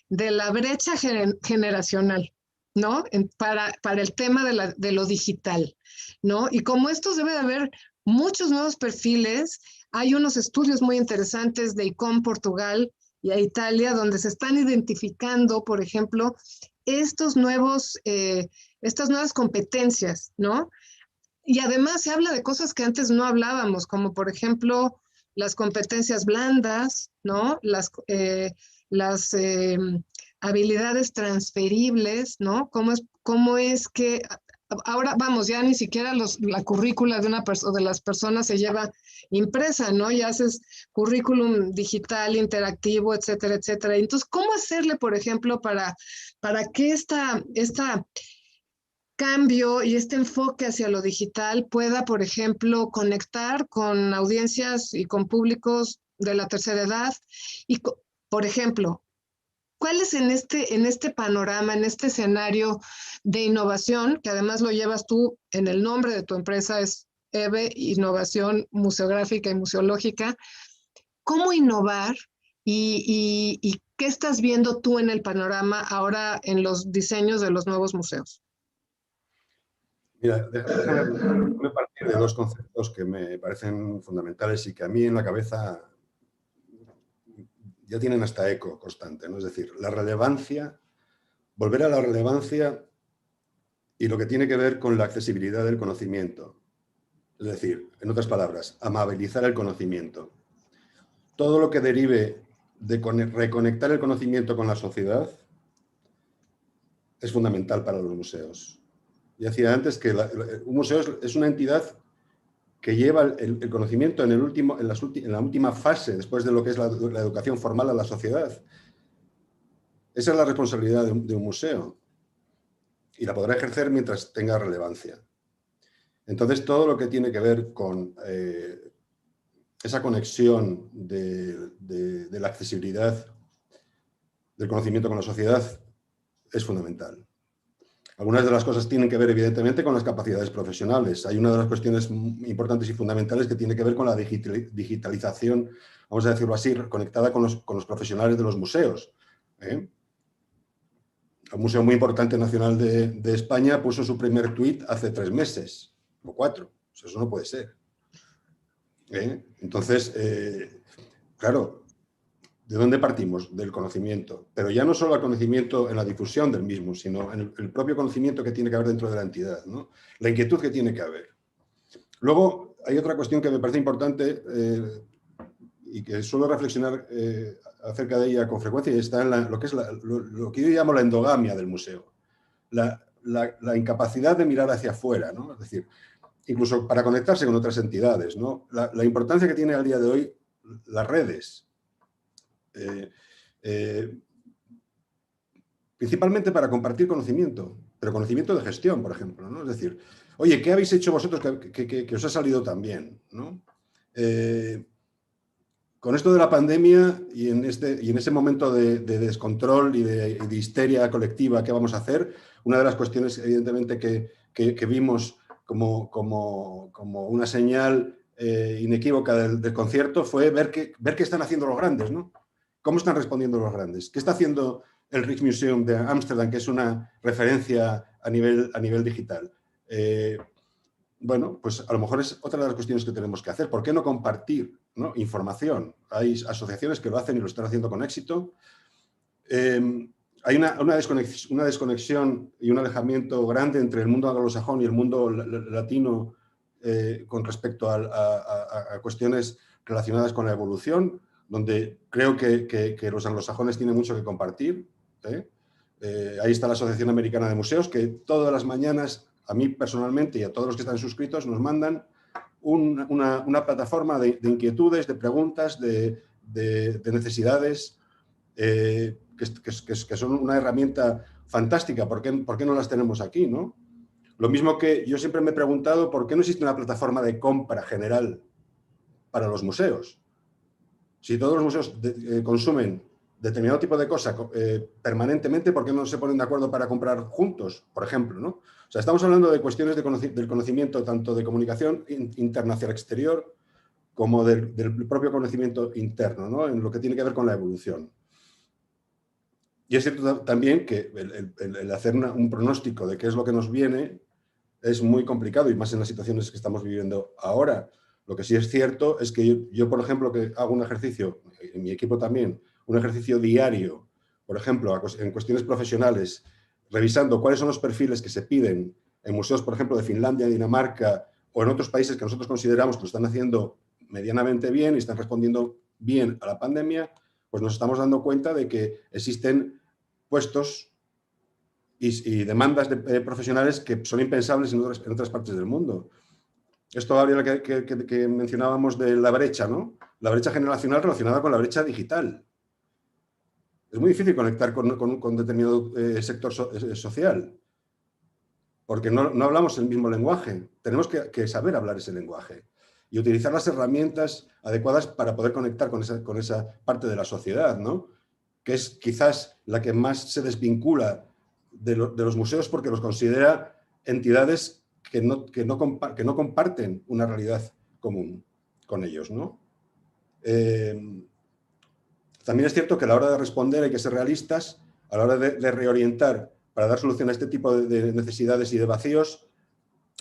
de la brecha generacional, ¿no? Para el tema de lo digital, ¿no? Y como estos debe de haber muchos nuevos perfiles, hay unos estudios muy interesantes de ICOM Portugal y a Italia, donde se están identificando, por ejemplo, estas nuevas competencias, ¿no? Y además se habla de cosas que antes no hablábamos, como por ejemplo las competencias blandas, ¿no? Las habilidades transferibles, ¿no? ¿Cómo es que ahora, vamos, ya ni siquiera la currícula de de las personas se lleva impresa, ¿no? Ya haces currículum digital, interactivo, etcétera, etcétera. Entonces, ¿cómo hacerle, por ejemplo, para que esta cambio y este enfoque hacia lo digital pueda, por ejemplo, conectar con audiencias y con públicos de la tercera edad? Y, por ejemplo, ¿cuál es en este panorama, en este escenario de innovación, que además lo llevas tú en el nombre de tu empresa, es EVE, Innovación Museográfica y Museológica? ¿Cómo innovar y qué estás viendo tú en el panorama ahora en los diseños de los nuevos museos? Mira, déjame partir de dos conceptos que me parecen fundamentales y que a mí en la cabeza ya tienen hasta eco constante, ¿no? Es decir, la relevancia, volver a la relevancia y lo que tiene que ver con la accesibilidad del conocimiento. Es decir, en otras palabras, amabilizar el conocimiento. Todo lo que derive de reconectar el conocimiento con la sociedad es fundamental para los museos. Ya decía antes que un museo es una entidad que lleva el conocimiento en la última fase, después de lo que es la educación formal a la sociedad. Esa es la responsabilidad de un museo y la podrá ejercer mientras tenga relevancia. Entonces, todo lo que tiene que ver con esa conexión de la accesibilidad del conocimiento con la sociedad es fundamental. Algunas de las cosas tienen que ver, evidentemente, con las capacidades profesionales. Hay una de las cuestiones importantes y fundamentales que tiene que ver con la digitalización, vamos a decirlo así, conectada con los profesionales de los museos. Un museo muy importante nacional de España puso su primer tuit hace 3 meses, o 4. Eso no puede ser. Entonces, claro, ¿de dónde partimos? Del conocimiento. Pero ya no solo el conocimiento en la difusión del mismo, sino en el propio conocimiento que tiene que haber dentro de la entidad, ¿no? La inquietud que tiene que haber. Luego, hay otra cuestión que me parece importante y que suelo reflexionar acerca de ella con frecuencia, y está en lo que yo llamo la endogamia del museo. La incapacidad de mirar hacia afuera, ¿no? Es decir, incluso para conectarse con otras entidades, ¿no? La importancia que tiene al día de hoy las redes. Principalmente para compartir conocimiento, pero conocimiento de gestión, por ejemplo, ¿no? Es decir, oye, ¿qué habéis hecho vosotros que os ha salido tan bien, ¿no? Con esto de la pandemia y en ese momento de descontrol y de histeria colectiva, ¿qué vamos a hacer? Una de las cuestiones, evidentemente, que vimos como una señal inequívoca del concierto fue ver qué están haciendo los grandes, ¿no? ¿Cómo están respondiendo los grandes? ¿Qué está haciendo el Rijksmuseum de Ámsterdam, que es una referencia a nivel digital? Bueno, pues a lo mejor es otra de las cuestiones que tenemos que hacer. ¿Por qué no compartir, ¿no? Información? Hay asociaciones que lo hacen y lo están haciendo con éxito. hay una desconexión y un alejamiento grande entre el mundo anglosajón y el mundo latino con respecto a cuestiones relacionadas con la evolución, donde creo que los anglosajones tienen mucho que compartir. Ahí está la Asociación Americana de Museos, que todas las mañanas, a mí personalmente y a todos los que están suscritos, nos mandan una plataforma de inquietudes, de preguntas, de necesidades, que son una herramienta fantástica. ¿Por qué no las tenemos aquí, no? Lo mismo que yo siempre me he preguntado por qué no existe una plataforma de compra general para los museos. Si todos los museos consumen determinado tipo de cosa permanentemente, ¿por qué no se ponen de acuerdo para comprar juntos, por ejemplo, ¿no? O sea, estamos hablando de cuestiones del conocimiento tanto de comunicación interna hacia el exterior como del propio conocimiento interno, ¿no? En lo que tiene que ver con la evolución. Y es cierto también que el hacer un pronóstico de qué es lo que nos viene es muy complicado, y más en las situaciones que estamos viviendo ahora. Lo que sí es cierto es que yo, por ejemplo, que hago un ejercicio, en mi equipo también, un ejercicio diario, por ejemplo, en cuestiones profesionales, revisando cuáles son los perfiles que se piden en museos, por ejemplo, de Finlandia, Dinamarca, o en otros países que nosotros consideramos que lo están haciendo medianamente bien y están respondiendo bien a la pandemia, pues nos estamos dando cuenta de que existen puestos y demandas de profesionales que son impensables en otras partes del mundo. Esto habría que mencionábamos de la brecha, ¿no? La brecha generacional relacionada con la brecha digital. Es muy difícil conectar con determinado sector social, porque no hablamos el mismo lenguaje. Tenemos que saber hablar ese lenguaje y utilizar las herramientas adecuadas para poder conectar con esa parte de la sociedad, ¿no? Que es quizás la que más se desvincula de los museos, porque los considera entidades que no comparten una realidad común con ellos, ¿no? También es cierto que a la hora de responder hay que ser realistas, a la hora de reorientar para dar solución a este tipo de necesidades y de vacíos.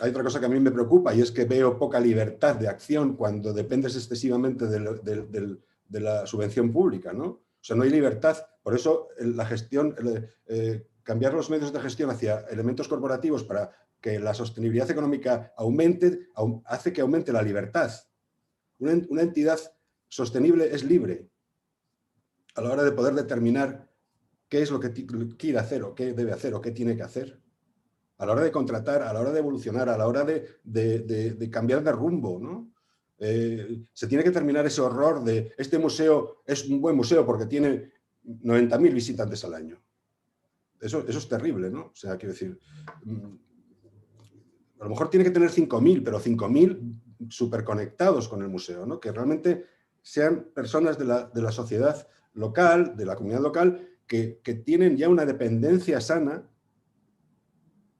Hay otra cosa que a mí me preocupa, y es que veo poca libertad de acción cuando dependes excesivamente de la subvención pública, ¿no? O sea, no hay libertad. Por eso la gestión, cambiar los medios de gestión hacia elementos corporativos para que la sostenibilidad económica aumente, hace que aumente la libertad. Una entidad sostenible es libre a la hora de poder determinar qué es lo que quiere hacer o qué debe hacer o qué tiene que hacer. A la hora de contratar, a la hora de evolucionar, a la hora de cambiar de rumbo, ¿no? Se tiene que terminar ese horror de este museo es un buen museo porque tiene 90.000 visitantes al año. Eso es terrible, ¿no? O sea, quiero decir, a lo mejor tiene que tener 5.000, pero 5.000 superconectados con el museo, ¿no? Que realmente sean personas de la sociedad local, de la comunidad local, que tienen ya una dependencia sana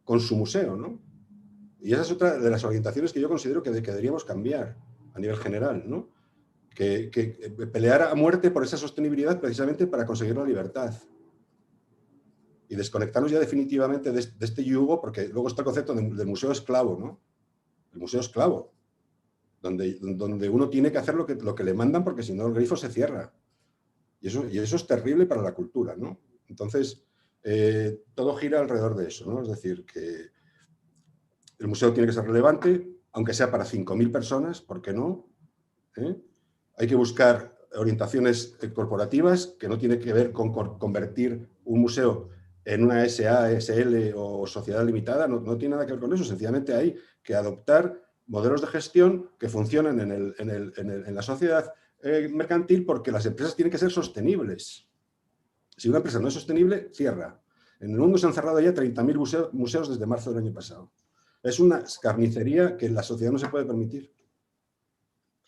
con su museo, ¿no? Y esa es otra de las orientaciones que yo considero que deberíamos cambiar a nivel general, ¿no? Que pelear a muerte por esa sostenibilidad precisamente para conseguir la libertad. Y desconectarnos ya definitivamente de este yugo, porque luego está el concepto del museo esclavo, ¿no? El museo esclavo, donde uno tiene que hacer lo que le mandan, porque si no el grifo se cierra. Y eso es terrible para la cultura, ¿no? Entonces, todo gira alrededor de eso, ¿no? Es decir, que el museo tiene que ser relevante, aunque sea para 5.000 personas, ¿por qué no? Hay que buscar orientaciones corporativas que no tienen que ver con convertir un museo en una SA, SL o sociedad limitada, no tiene nada que ver con eso. Sencillamente hay que adoptar modelos de gestión que funcionen en la sociedad mercantil, porque las empresas tienen que ser sostenibles. Si una empresa no es sostenible, cierra. En el mundo se han cerrado ya 30.000 museos desde marzo del año pasado. Es una carnicería que la sociedad no se puede permitir.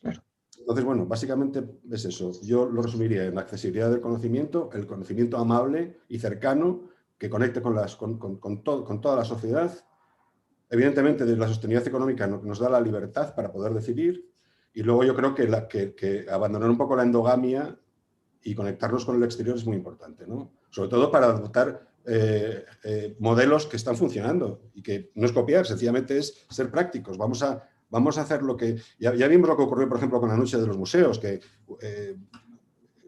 Claro. Entonces, bueno, básicamente es eso. Yo lo resumiría en la accesibilidad del conocimiento, el conocimiento amable y cercano que conecte con toda la sociedad. Evidentemente, la sostenibilidad económica nos da la libertad para poder decidir. Y luego yo creo que abandonar un poco la endogamia y conectarnos con el exterior es muy importante, ¿no? Sobre todo para adoptar modelos que están funcionando y que no es copiar, sencillamente es ser prácticos. Vamos a hacer lo que... Ya vimos lo que ocurrió, por ejemplo, con la noche de los museos, que el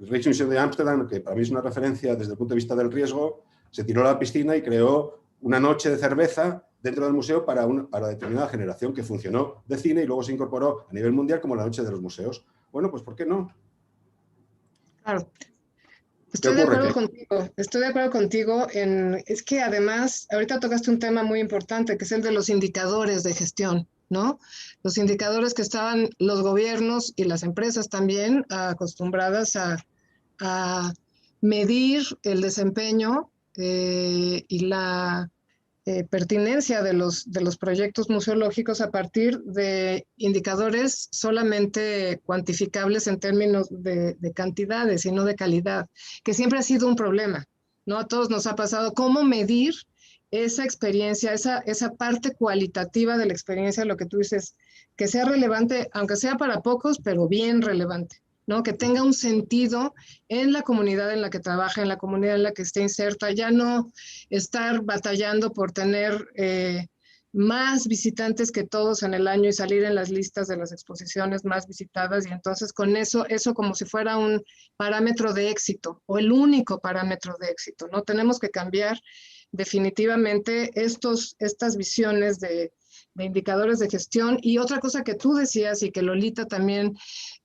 Rijksmuseum de Ámsterdam, que para mí es una referencia desde el punto de vista del riesgo, se tiró a la piscina y creó una noche de cerveza dentro del museo para determinada generación, que funcionó de cine y luego se incorporó a nivel mundial como la noche de los museos. Bueno, pues ¿por qué no? Claro. ¿Qué ocurre? Estoy de acuerdo contigo es que además, ahorita tocaste un tema muy importante, que es el de los indicadores de gestión, ¿no? Los indicadores que estaban los gobiernos y las empresas también acostumbradas a medir el desempeño y la pertinencia de los proyectos museológicos a partir de indicadores solamente cuantificables en términos de cantidades y no de calidad, que siempre ha sido un problema, ¿no? A todos nos ha pasado cómo medir esa experiencia, esa parte cualitativa de la experiencia, lo que tú dices, que sea relevante, aunque sea para pocos, pero bien relevante, ¿no? Que tenga un sentido en la comunidad en la que trabaja, en la comunidad en la que esté inserta, ya no estar batallando por tener más visitantes que todos en el año y salir en las listas de las exposiciones más visitadas, y entonces con eso como si fuera un parámetro de éxito o el único parámetro de éxito, ¿no? Tenemos que cambiar definitivamente estas visiones de indicadores de gestión. Y otra cosa que tú decías y que Lolita también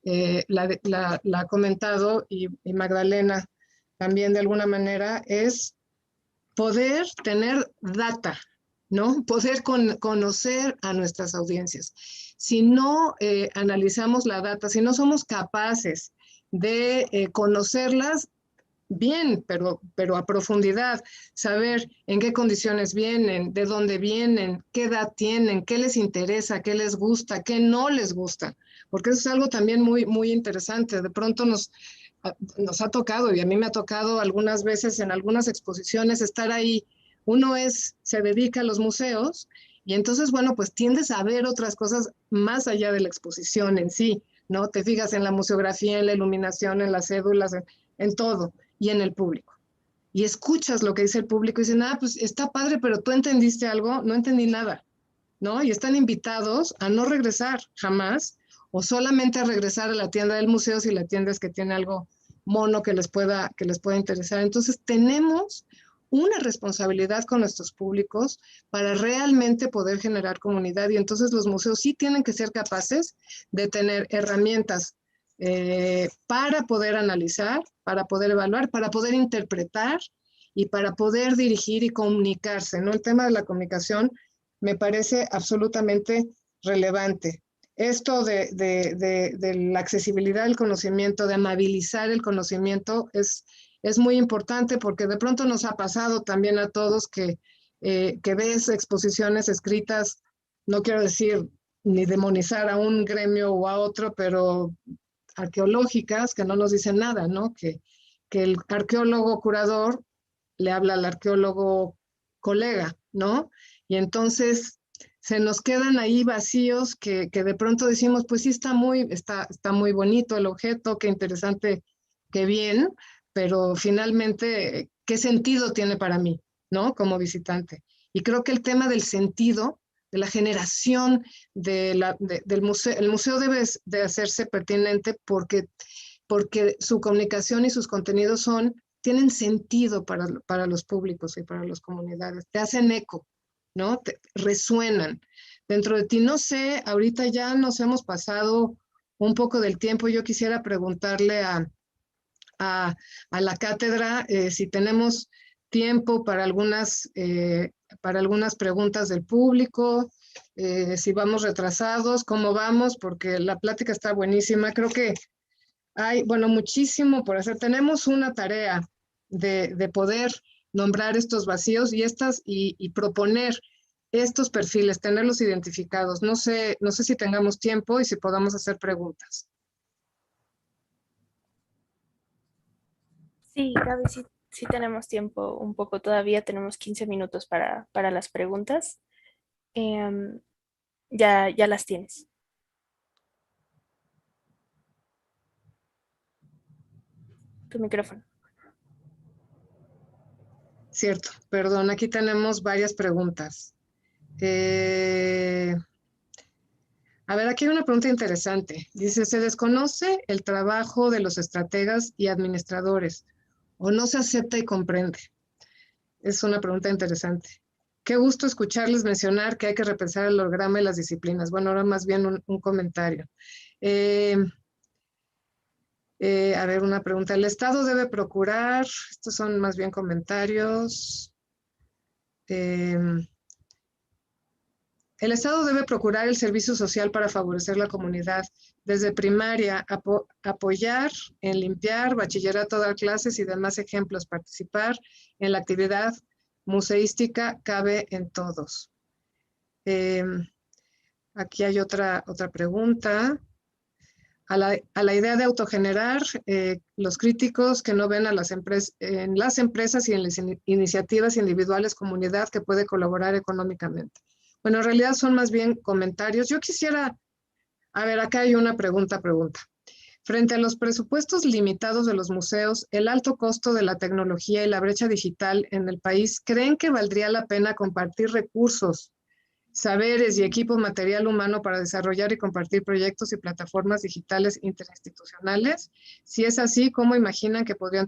la ha comentado y Magdalena también de alguna manera, es poder tener data, ¿no? Poder conocer a nuestras audiencias. Si no analizamos la data, si no somos capaces de conocerlas, bien, pero a profundidad, saber en qué condiciones vienen, de dónde vienen, qué edad tienen, qué les interesa, qué les gusta, qué no les gusta, porque eso es algo también muy, muy interesante. De pronto nos ha tocado, y a mí me ha tocado algunas veces en algunas exposiciones estar ahí. Uno se dedica a los museos y entonces, bueno, pues tiendes a ver otras cosas más allá de la exposición en sí, ¿no? Te fijas en la museografía, en la iluminación, en las cédulas, en todo, y en el público. Y escuchas lo que dice el público y dicen, pues está padre, pero ¿tú entendiste algo? No entendí nada, ¿no? Y están invitados a no regresar jamás, o solamente a regresar a la tienda del museo si la tienda es que tiene algo mono que les pueda interesar. Entonces tenemos una responsabilidad con nuestros públicos para realmente poder generar comunidad, y entonces los museos sí tienen que ser capaces de tener herramientas para poder analizar, para poder evaluar, para poder interpretar y para poder dirigir y comunicarse, ¿no? El tema de la comunicación me parece absolutamente relevante. Esto de la accesibilidad del conocimiento, de amabilizar el conocimiento, es muy importante, porque de pronto nos ha pasado también a todos que ves exposiciones escritas, no quiero decir ni demonizar a un gremio o a otro, pero arqueológicas que no nos dicen nada, ¿no? Que el arqueólogo curador le habla al arqueólogo colega, ¿no? Y entonces se nos quedan ahí vacíos que de pronto decimos, pues sí, está muy bonito el objeto, qué interesante, qué bien, pero finalmente, ¿qué sentido tiene para mí, ¿no? Como visitante. Y creo que el tema del sentido, de la generación del museo, el museo debe de hacerse pertinente porque su comunicación y sus contenidos tienen sentido para los públicos y para las comunidades, te hacen eco, ¿no? Resuenan dentro de ti. No sé, ahorita ya nos hemos pasado un poco del tiempo. Yo quisiera preguntarle a la cátedra si tenemos tiempo para algunas preguntas del público, si vamos retrasados, cómo vamos, porque la plática está buenísima. Creo que hay, bueno, muchísimo por hacer. Tenemos una tarea de poder nombrar estos vacíos y proponer estos perfiles, tenerlos identificados. No sé si tengamos tiempo y si podamos hacer preguntas. Sí, Gaby, sí tenemos tiempo un poco todavía, tenemos 15 minutos para las preguntas. Ya las tienes. Tu micrófono. Cierto, perdón, aquí tenemos varias preguntas. A ver, aquí hay una pregunta interesante. Dice, ¿se desconoce el trabajo de los estrategas y administradores o no se acepta y comprende? Es una pregunta interesante. Qué gusto escucharles mencionar que hay que repensar el programa y las disciplinas. Bueno, ahora más bien un comentario. A ver, una pregunta. ¿El Estado debe procurar? Estos son más bien comentarios. El Estado debe procurar el servicio social para favorecer la comunidad. Desde primaria, apoyar en limpiar, bachillerato, dar clases y demás ejemplos. Participar en la actividad museística cabe en todos. Aquí hay otra pregunta. A la idea de autogenerar, los críticos que no ven a en las empresas y en las iniciativas individuales, comunidad que puede colaborar económicamente. Bueno, en realidad son más bien comentarios. Yo quisiera, a ver, acá hay una pregunta. Frente a los presupuestos limitados de los museos, el alto costo de la tecnología y la brecha digital en el país, ¿creen que valdría la pena compartir recursos, saberes y equipo material humano para desarrollar y compartir proyectos y plataformas digitales interinstitucionales? Si es así, ¿cómo imaginan que podrían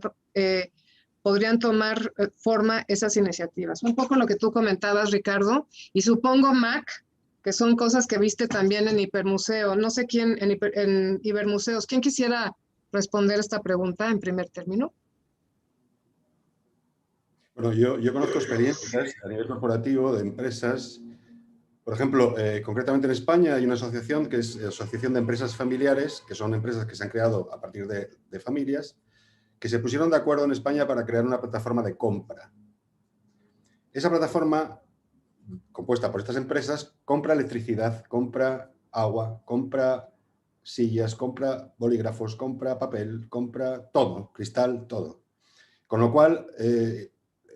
tomar forma esas iniciativas? Un poco lo que tú comentabas, Ricardo, y supongo, Mac, que son cosas que viste también en Hipermuseo. No sé quién, en Ibermuseos, ¿quién quisiera responder esta pregunta en primer término? Bueno, yo conozco experiencias a nivel corporativo de empresas. Por ejemplo, concretamente en España hay una asociación que es Asociación de Empresas Familiares, que son empresas que se han creado a partir de familias, que se pusieron de acuerdo en España para crear una plataforma de compra. Esa plataforma, compuesta por estas empresas, compra electricidad, compra agua, compra sillas, compra bolígrafos, compra papel, compra todo, cristal, todo. Con lo cual,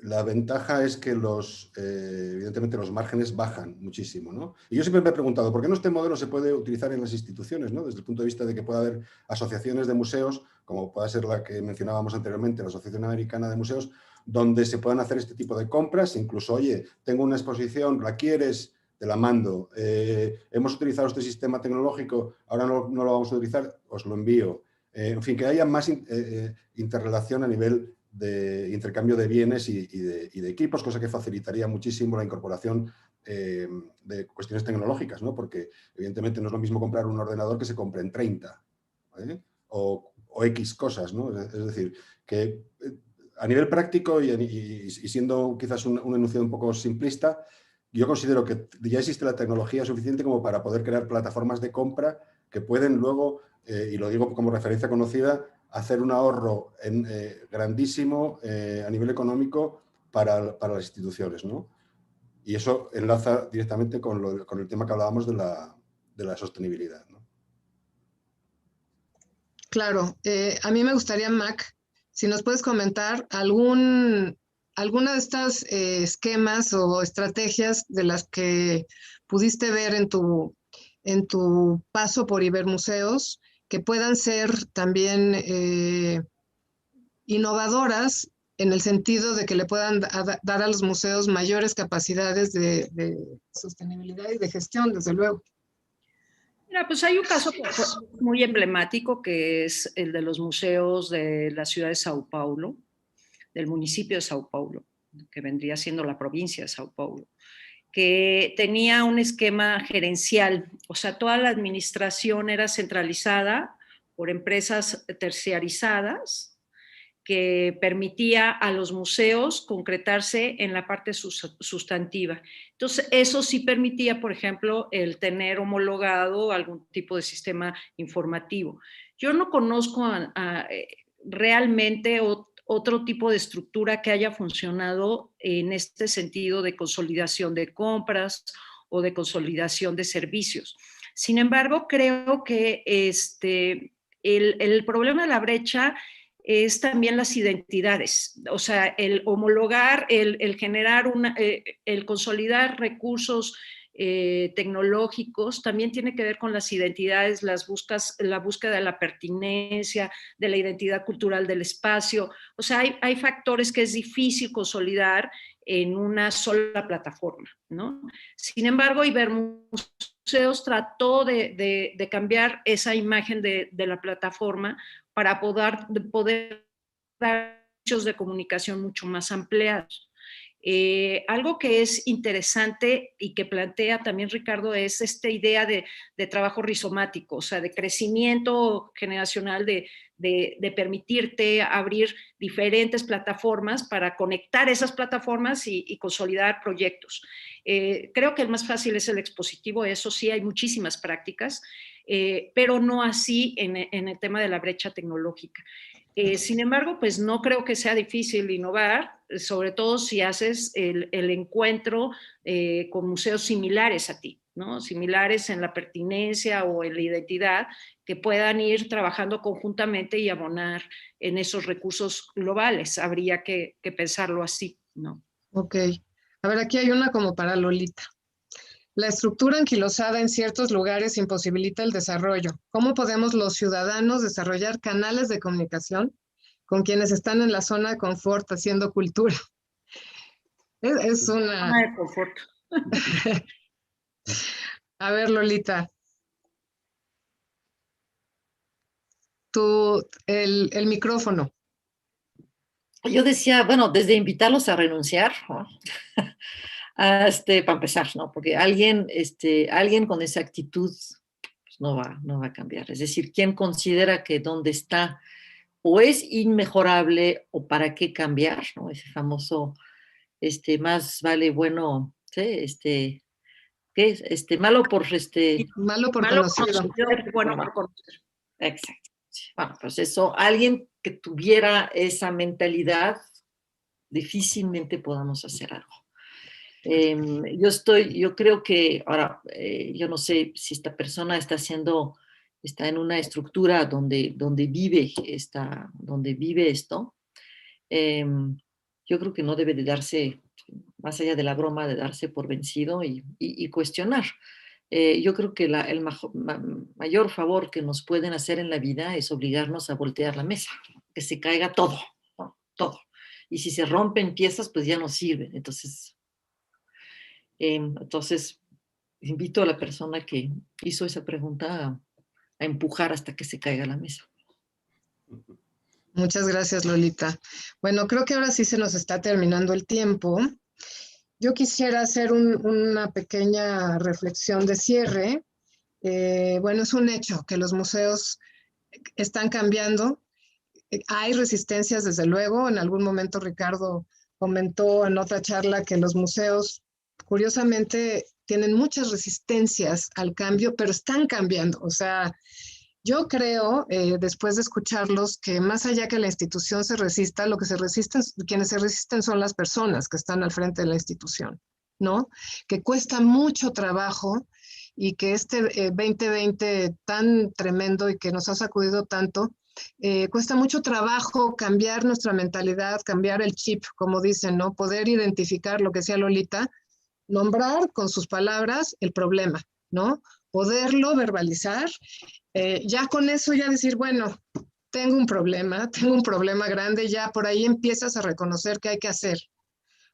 la ventaja es que evidentemente los márgenes bajan muchísimo, ¿no? Y yo siempre me he preguntado, ¿por qué no este modelo se puede utilizar en las instituciones, ¿no? Desde el punto de vista de que pueda haber asociaciones de museos, como pueda ser la que mencionábamos anteriormente, la Asociación Americana de Museos, donde se puedan hacer este tipo de compras, incluso, oye, tengo una exposición, ¿la quieres? Te la mando. Hemos utilizado este sistema tecnológico, ahora no lo vamos a utilizar, os lo envío. En fin, que haya más interrelación a nivel de intercambio de bienes y de equipos, cosa que facilitaría muchísimo la incorporación de cuestiones tecnológicas, ¿no? Porque evidentemente no es lo mismo comprar un ordenador que se compren 30, ¿vale? o X cosas, ¿no? Es decir, que a nivel práctico y siendo quizás un enunciado un poco simplista, yo considero que ya existe la tecnología suficiente como para poder crear plataformas de compra que pueden luego, y lo digo como referencia conocida, hacer un ahorro grandísimo a nivel económico para las instituciones, ¿no? Y eso enlaza directamente con el tema que hablábamos de la sostenibilidad, ¿no? Claro, a mí me gustaría, Mac, si nos puedes comentar alguna de estas esquemas o estrategias de las que pudiste ver en tu paso por Ibermuseos, que puedan ser también innovadoras en el sentido de que le puedan dar a los museos mayores capacidades de sostenibilidad y de gestión, desde luego. Mira, pues hay un caso muy emblemático que es el de los museos de la ciudad de Sao Paulo, del municipio de Sao Paulo, que vendría siendo la provincia de Sao Paulo, que tenía un esquema gerencial, o sea, toda la administración era centralizada por empresas terciarizadas, que permitía a los museos concretarse en la parte sustantiva. Entonces, eso sí permitía, por ejemplo, el tener homologado algún tipo de sistema informativo. Yo no conozco realmente otro tipo de estructura que haya funcionado en este sentido de consolidación de compras o de consolidación de servicios. Sin embargo, creo que el problema de la brecha es también las identidades, o sea, el homologar, el generar, el consolidar recursos tecnológicos también tiene que ver con las identidades, la búsqueda de la pertinencia, de la identidad cultural del espacio. O sea, hay factores que es difícil consolidar en una sola plataforma, ¿no? Sin embargo, Ibermuseos trató de cambiar esa imagen de la plataforma para poder dar hechos de comunicación mucho más ampliados. Algo que es interesante y que plantea también Ricardo es esta idea de trabajo rizomático, o sea, de crecimiento generacional, de permitirte abrir diferentes plataformas para conectar esas plataformas y consolidar proyectos. Creo que el más fácil es el expositivo, eso sí, hay muchísimas prácticas, pero no así en el tema de la brecha tecnológica. Sin embargo, pues no creo que sea difícil innovar, sobre todo si haces el encuentro con museos similares a ti, ¿no? Similares en la pertinencia o en la identidad, que puedan ir trabajando conjuntamente y abonar en esos recursos globales. Habría que pensarlo así, ¿no? Ok. A ver, aquí hay una como para Lolita. La estructura anquilosada en ciertos lugares imposibilita el desarrollo. ¿Cómo podemos los ciudadanos desarrollar canales de comunicación con quienes están en la zona de confort haciendo cultura? Es una... Zona de confort. A ver, Lolita, el micrófono. Yo decía, bueno, desde invitarlos a renunciar, ¿no? Para empezar, ¿no? Porque alguien con esa actitud pues, no va a cambiar. Es decir, ¿quién considera que donde está o es inmejorable o para qué cambiar, ¿no? Ese famoso, más vale bueno, ¿sí? ¿Qué es? Malo por, Malo por Malo conocido. conocido, bueno por conocer. Exacto. Bueno, pues eso, alguien que tuviera esa mentalidad, difícilmente podamos hacer algo. Yo creo que, ahora, yo no sé si esta persona está en una estructura donde vive esto. Yo creo que no debe de darse, más allá de la broma, de darse por vencido y cuestionar. Yo creo que el mayor favor que nos pueden hacer en la vida es obligarnos a voltear la mesa, que se caiga todo, ¿no? Todo. Y si se rompen piezas, pues ya no sirven. Entonces, invito a la persona que hizo esa pregunta a empujar hasta que se caiga la mesa. Muchas gracias, Lolita. Bueno, creo que ahora sí se nos está terminando el tiempo. Yo quisiera hacer una pequeña reflexión de cierre. Bueno, es un hecho que los museos están cambiando. Hay resistencias, desde luego. En algún momento Ricardo comentó en otra charla que los museos, curiosamente, tienen muchas resistencias al cambio, pero están cambiando. O sea, yo creo, después de escucharlos, que más allá que la institución se resista, quienes se resisten son las personas que están al frente de la institución, ¿no? Que cuesta mucho trabajo y que este 2020 tan tremendo y que nos ha sacudido tanto, cuesta mucho trabajo cambiar nuestra mentalidad, cambiar el chip, como dicen, ¿no? Poder identificar lo que decía Lolita, nombrar con sus palabras el problema, ¿no? Poderlo verbalizar. Ya con eso ya decir, bueno, tengo un problema grande, ya por ahí empiezas a reconocer que hay que hacer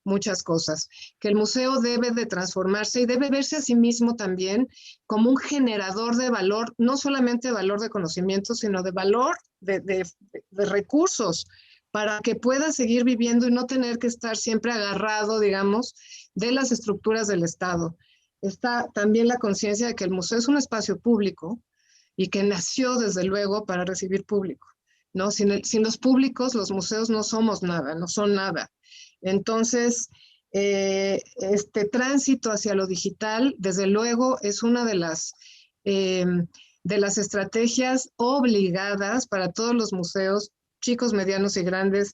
muchas cosas, que el museo debe de transformarse y debe verse a sí mismo también como un generador de valor, no solamente de valor de conocimiento, sino de valor de recursos, para que pueda seguir viviendo y no tener que estar siempre agarrado, digamos, de las estructuras del Estado. Está también la conciencia de que el museo es un espacio público, y que nació desde luego para recibir público, ¿no? Sin los públicos, los museos no somos nada, no son nada. Entonces, este tránsito hacia lo digital, desde luego, es una de las estrategias obligadas para todos los museos, chicos, medianos y grandes,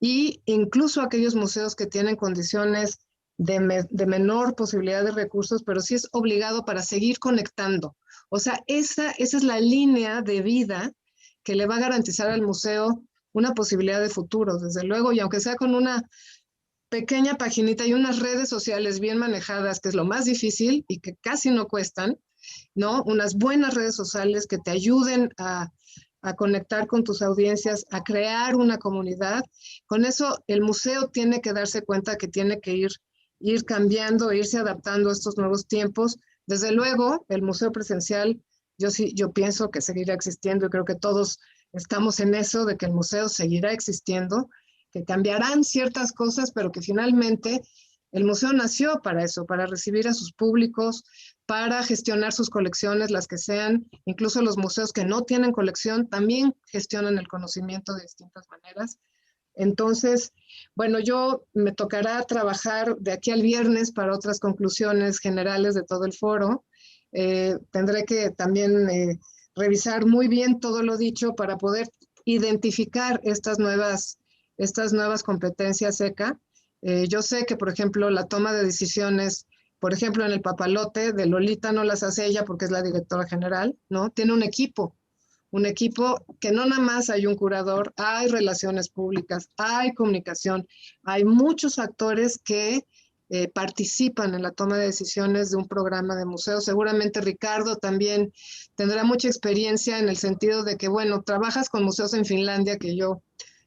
e incluso aquellos museos que tienen condiciones de menor posibilidad de recursos, pero sí es obligado para seguir conectando. O sea, esa es la línea de vida que le va a garantizar al museo una posibilidad de futuro, desde luego, y aunque sea con una pequeña paginita y unas redes sociales bien manejadas, que es lo más difícil y que casi no cuestan, ¿no? Unas buenas redes sociales que te ayuden a conectar con tus audiencias, a crear una comunidad. Con eso el museo tiene que darse cuenta que tiene que ir cambiando, irse adaptando a estos nuevos tiempos. Desde luego, el museo presencial, yo pienso que seguirá existiendo y creo que todos estamos en eso, de que el museo seguirá existiendo, que cambiarán ciertas cosas, pero que finalmente el museo nació para eso, para recibir a sus públicos, para gestionar sus colecciones, las que sean. Incluso los museos que no tienen colección también gestionan el conocimiento de distintas maneras. Entonces, bueno, yo me tocará trabajar de aquí al viernes para otras conclusiones generales de todo el foro. Tendré que también revisar muy bien todo lo dicho para poder identificar estas nuevas competencias ECA. Yo sé que, por ejemplo, la toma de decisiones, por ejemplo, en el papalote de Lolita no las hace ella porque es la directora general, ¿no? Tiene un equipo que no nada más hay un curador, hay relaciones públicas, hay comunicación, hay muchos actores que participan en la toma de decisiones de un programa de museo. Seguramente Ricardo también tendrá mucha experiencia en el sentido de que, bueno, trabajas con museos en Finlandia, que yo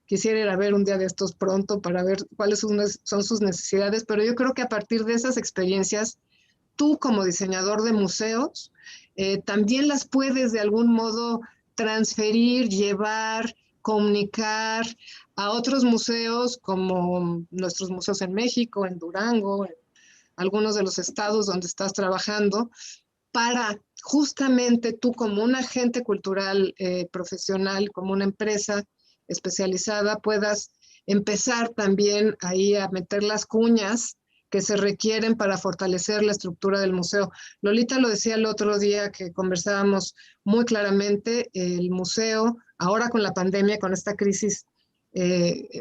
quisiera ir a ver un día de estos pronto para ver cuáles son sus necesidades, pero yo creo que a partir de esas experiencias, tú como diseñador de museos, también las puedes de algún modo transferir, llevar, comunicar a otros museos como nuestros museos en México, en Durango, en algunos de los estados donde estás trabajando, para justamente tú como un agente cultural profesional, como una empresa especializada, puedas empezar también ahí a meter las cuñas que se requieren para fortalecer la estructura del museo. Lolita lo decía el otro día que conversábamos muy claramente, el museo, ahora con la pandemia, con esta crisis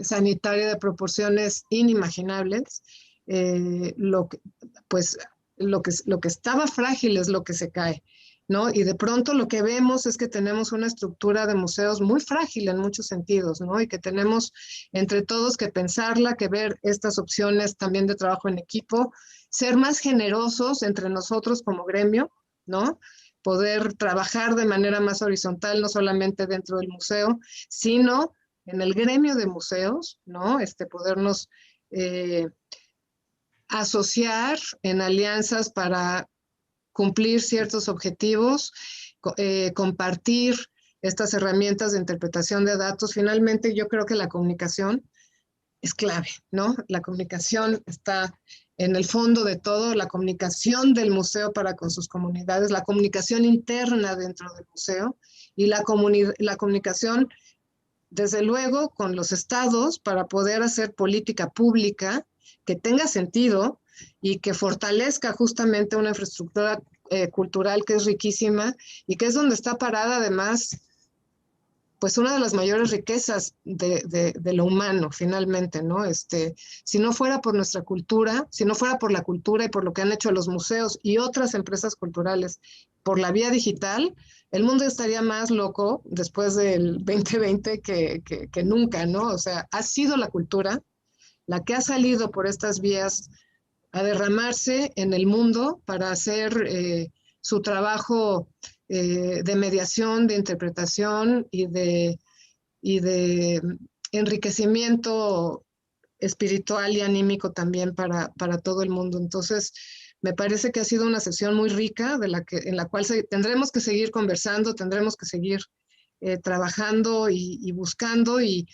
sanitaria de proporciones inimaginables, lo que estaba frágil es lo que se cae, ¿no? Y de pronto lo que vemos es que tenemos una estructura de museos muy frágil en muchos sentidos, ¿no? Y que tenemos entre todos que pensarla, que ver estas opciones también de trabajo en equipo, ser más generosos entre nosotros como gremio, ¿no? Poder trabajar de manera más horizontal, no solamente dentro del museo, sino en el gremio de museos, ¿no? Podernos asociar en alianzas para cumplir ciertos objetivos, compartir estas herramientas de interpretación de datos. Finalmente, yo creo que la comunicación es clave, ¿no? La comunicación está en el fondo de todo, la comunicación del museo para con sus comunidades, la comunicación interna dentro del museo y la comunicación, desde luego, con los estados para poder hacer política pública que tenga sentido y que fortalezca justamente una infraestructura cultural que es riquísima y que es donde está parada además pues una de las mayores riquezas de lo humano finalmente, ¿no? Si no fuera por nuestra cultura, si no fuera por la cultura y por lo que han hecho los museos y otras empresas culturales por la vía digital, el mundo estaría más loco después del 2020 que nunca, ¿no? O sea, ha sido la cultura la que ha salido por estas vías a derramarse en el mundo para hacer su trabajo de mediación, de interpretación y de enriquecimiento espiritual y anímico también para todo el mundo. Entonces, me parece que ha sido una sesión muy rica en la cual tendremos que seguir conversando, tendremos que seguir trabajando y buscando e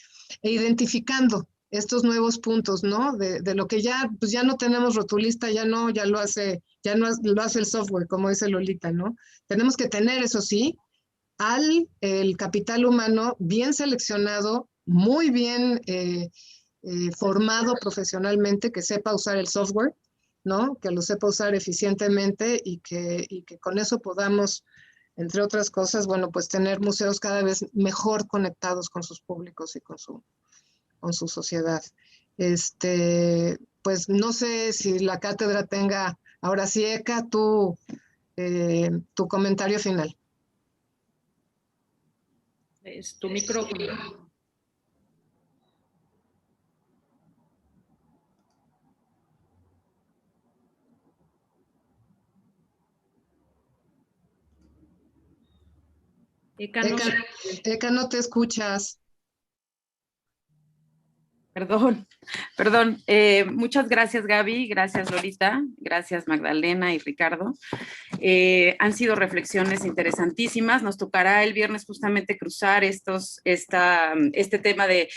identificando estos nuevos puntos, ¿no? De lo que ya, pues ya no tenemos rotulista, ya no lo hace el software, como dice Lolita, ¿no? Tenemos que tener, eso sí, el capital humano bien seleccionado, muy bien formado profesionalmente, que sepa usar el software, ¿no? Que lo sepa usar eficientemente y que con eso podamos, entre otras cosas, bueno, pues tener museos cada vez mejor conectados con sus públicos y con su sociedad. Pues no sé si la cátedra tenga, ahora sí, Eka, tu comentario final. Es tu micrófono. Eka, no te escuchas. Perdón. Muchas gracias, Gaby, gracias, Lolita, gracias, Magdalena y Ricardo. Han sido reflexiones interesantísimas. Nos tocará el viernes justamente cruzar este tema de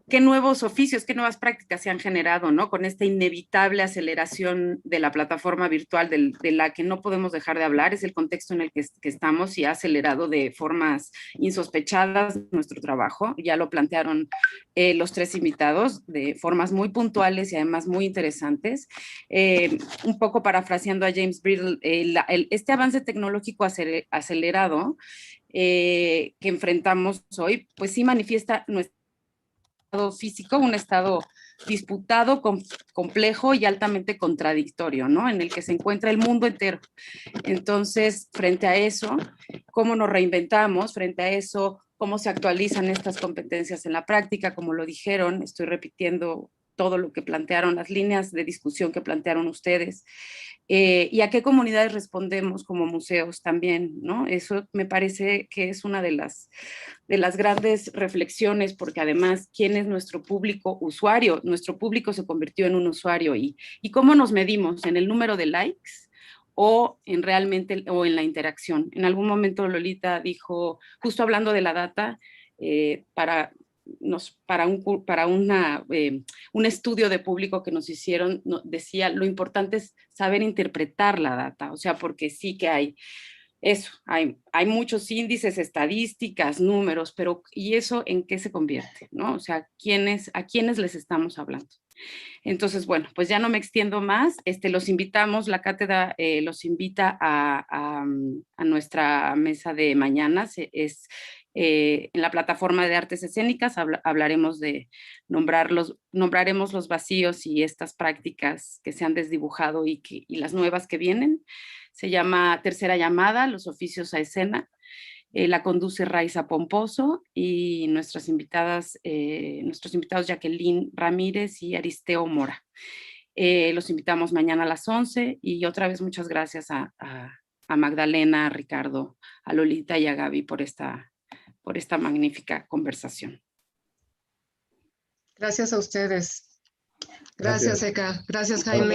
qué nuevos oficios, qué nuevas prácticas se han generado, ¿no? Con esta inevitable aceleración de la plataforma virtual de la que no podemos dejar de hablar, es el contexto en el que estamos y ha acelerado de formas insospechadas nuestro trabajo. Ya lo plantearon los tres invitados de formas muy puntuales y además muy interesantes. Un poco parafraseando a James Bridle, este avance tecnológico acelerado que enfrentamos hoy, pues sí manifiesta nuestro estado físico, un estado disputado, complejo y altamente contradictorio, ¿no? En el que se encuentra el mundo entero. Entonces, frente a eso, ¿cómo nos reinventamos? Frente a eso, ¿cómo se actualizan estas competencias en la práctica? Como lo dijeron, estoy repitiendo todo lo que plantearon, las líneas de discusión que plantearon ustedes. Y a qué comunidades respondemos como museos también, ¿no? Eso me parece que es una de las grandes reflexiones, porque además, ¿quién es nuestro público usuario? Nuestro público se convirtió en un usuario y ¿cómo nos medimos? ¿En el número de likes o en realmente, o en la interacción? En algún momento Lolita dijo, justo hablando de la data, para un estudio de público que nos hicieron, decía, lo importante es saber interpretar la data, o sea, porque sí que hay eso, hay muchos índices, estadísticas, números, pero ¿y eso en qué se convierte? ¿No? O sea, ¿a quiénes les estamos hablando? Entonces, bueno, pues ya no me extiendo más. Los invitamos, la cátedra los invita a nuestra mesa de mañana. En la plataforma de artes escénicas hablaremos de nombraremos los vacíos y estas prácticas que se han desdibujado y las nuevas que vienen. Se llama Tercera Llamada, los oficios a escena. La conduce Raiza Pomposo y nuestros invitados Jacqueline Ramírez y Aristeo Mora. Los invitamos mañana a las 11 y otra vez muchas gracias a Magdalena, a Ricardo, a Lolita y a Gaby por esta magnífica conversación. Gracias a ustedes. Gracias, Eka. Gracias, Jaime.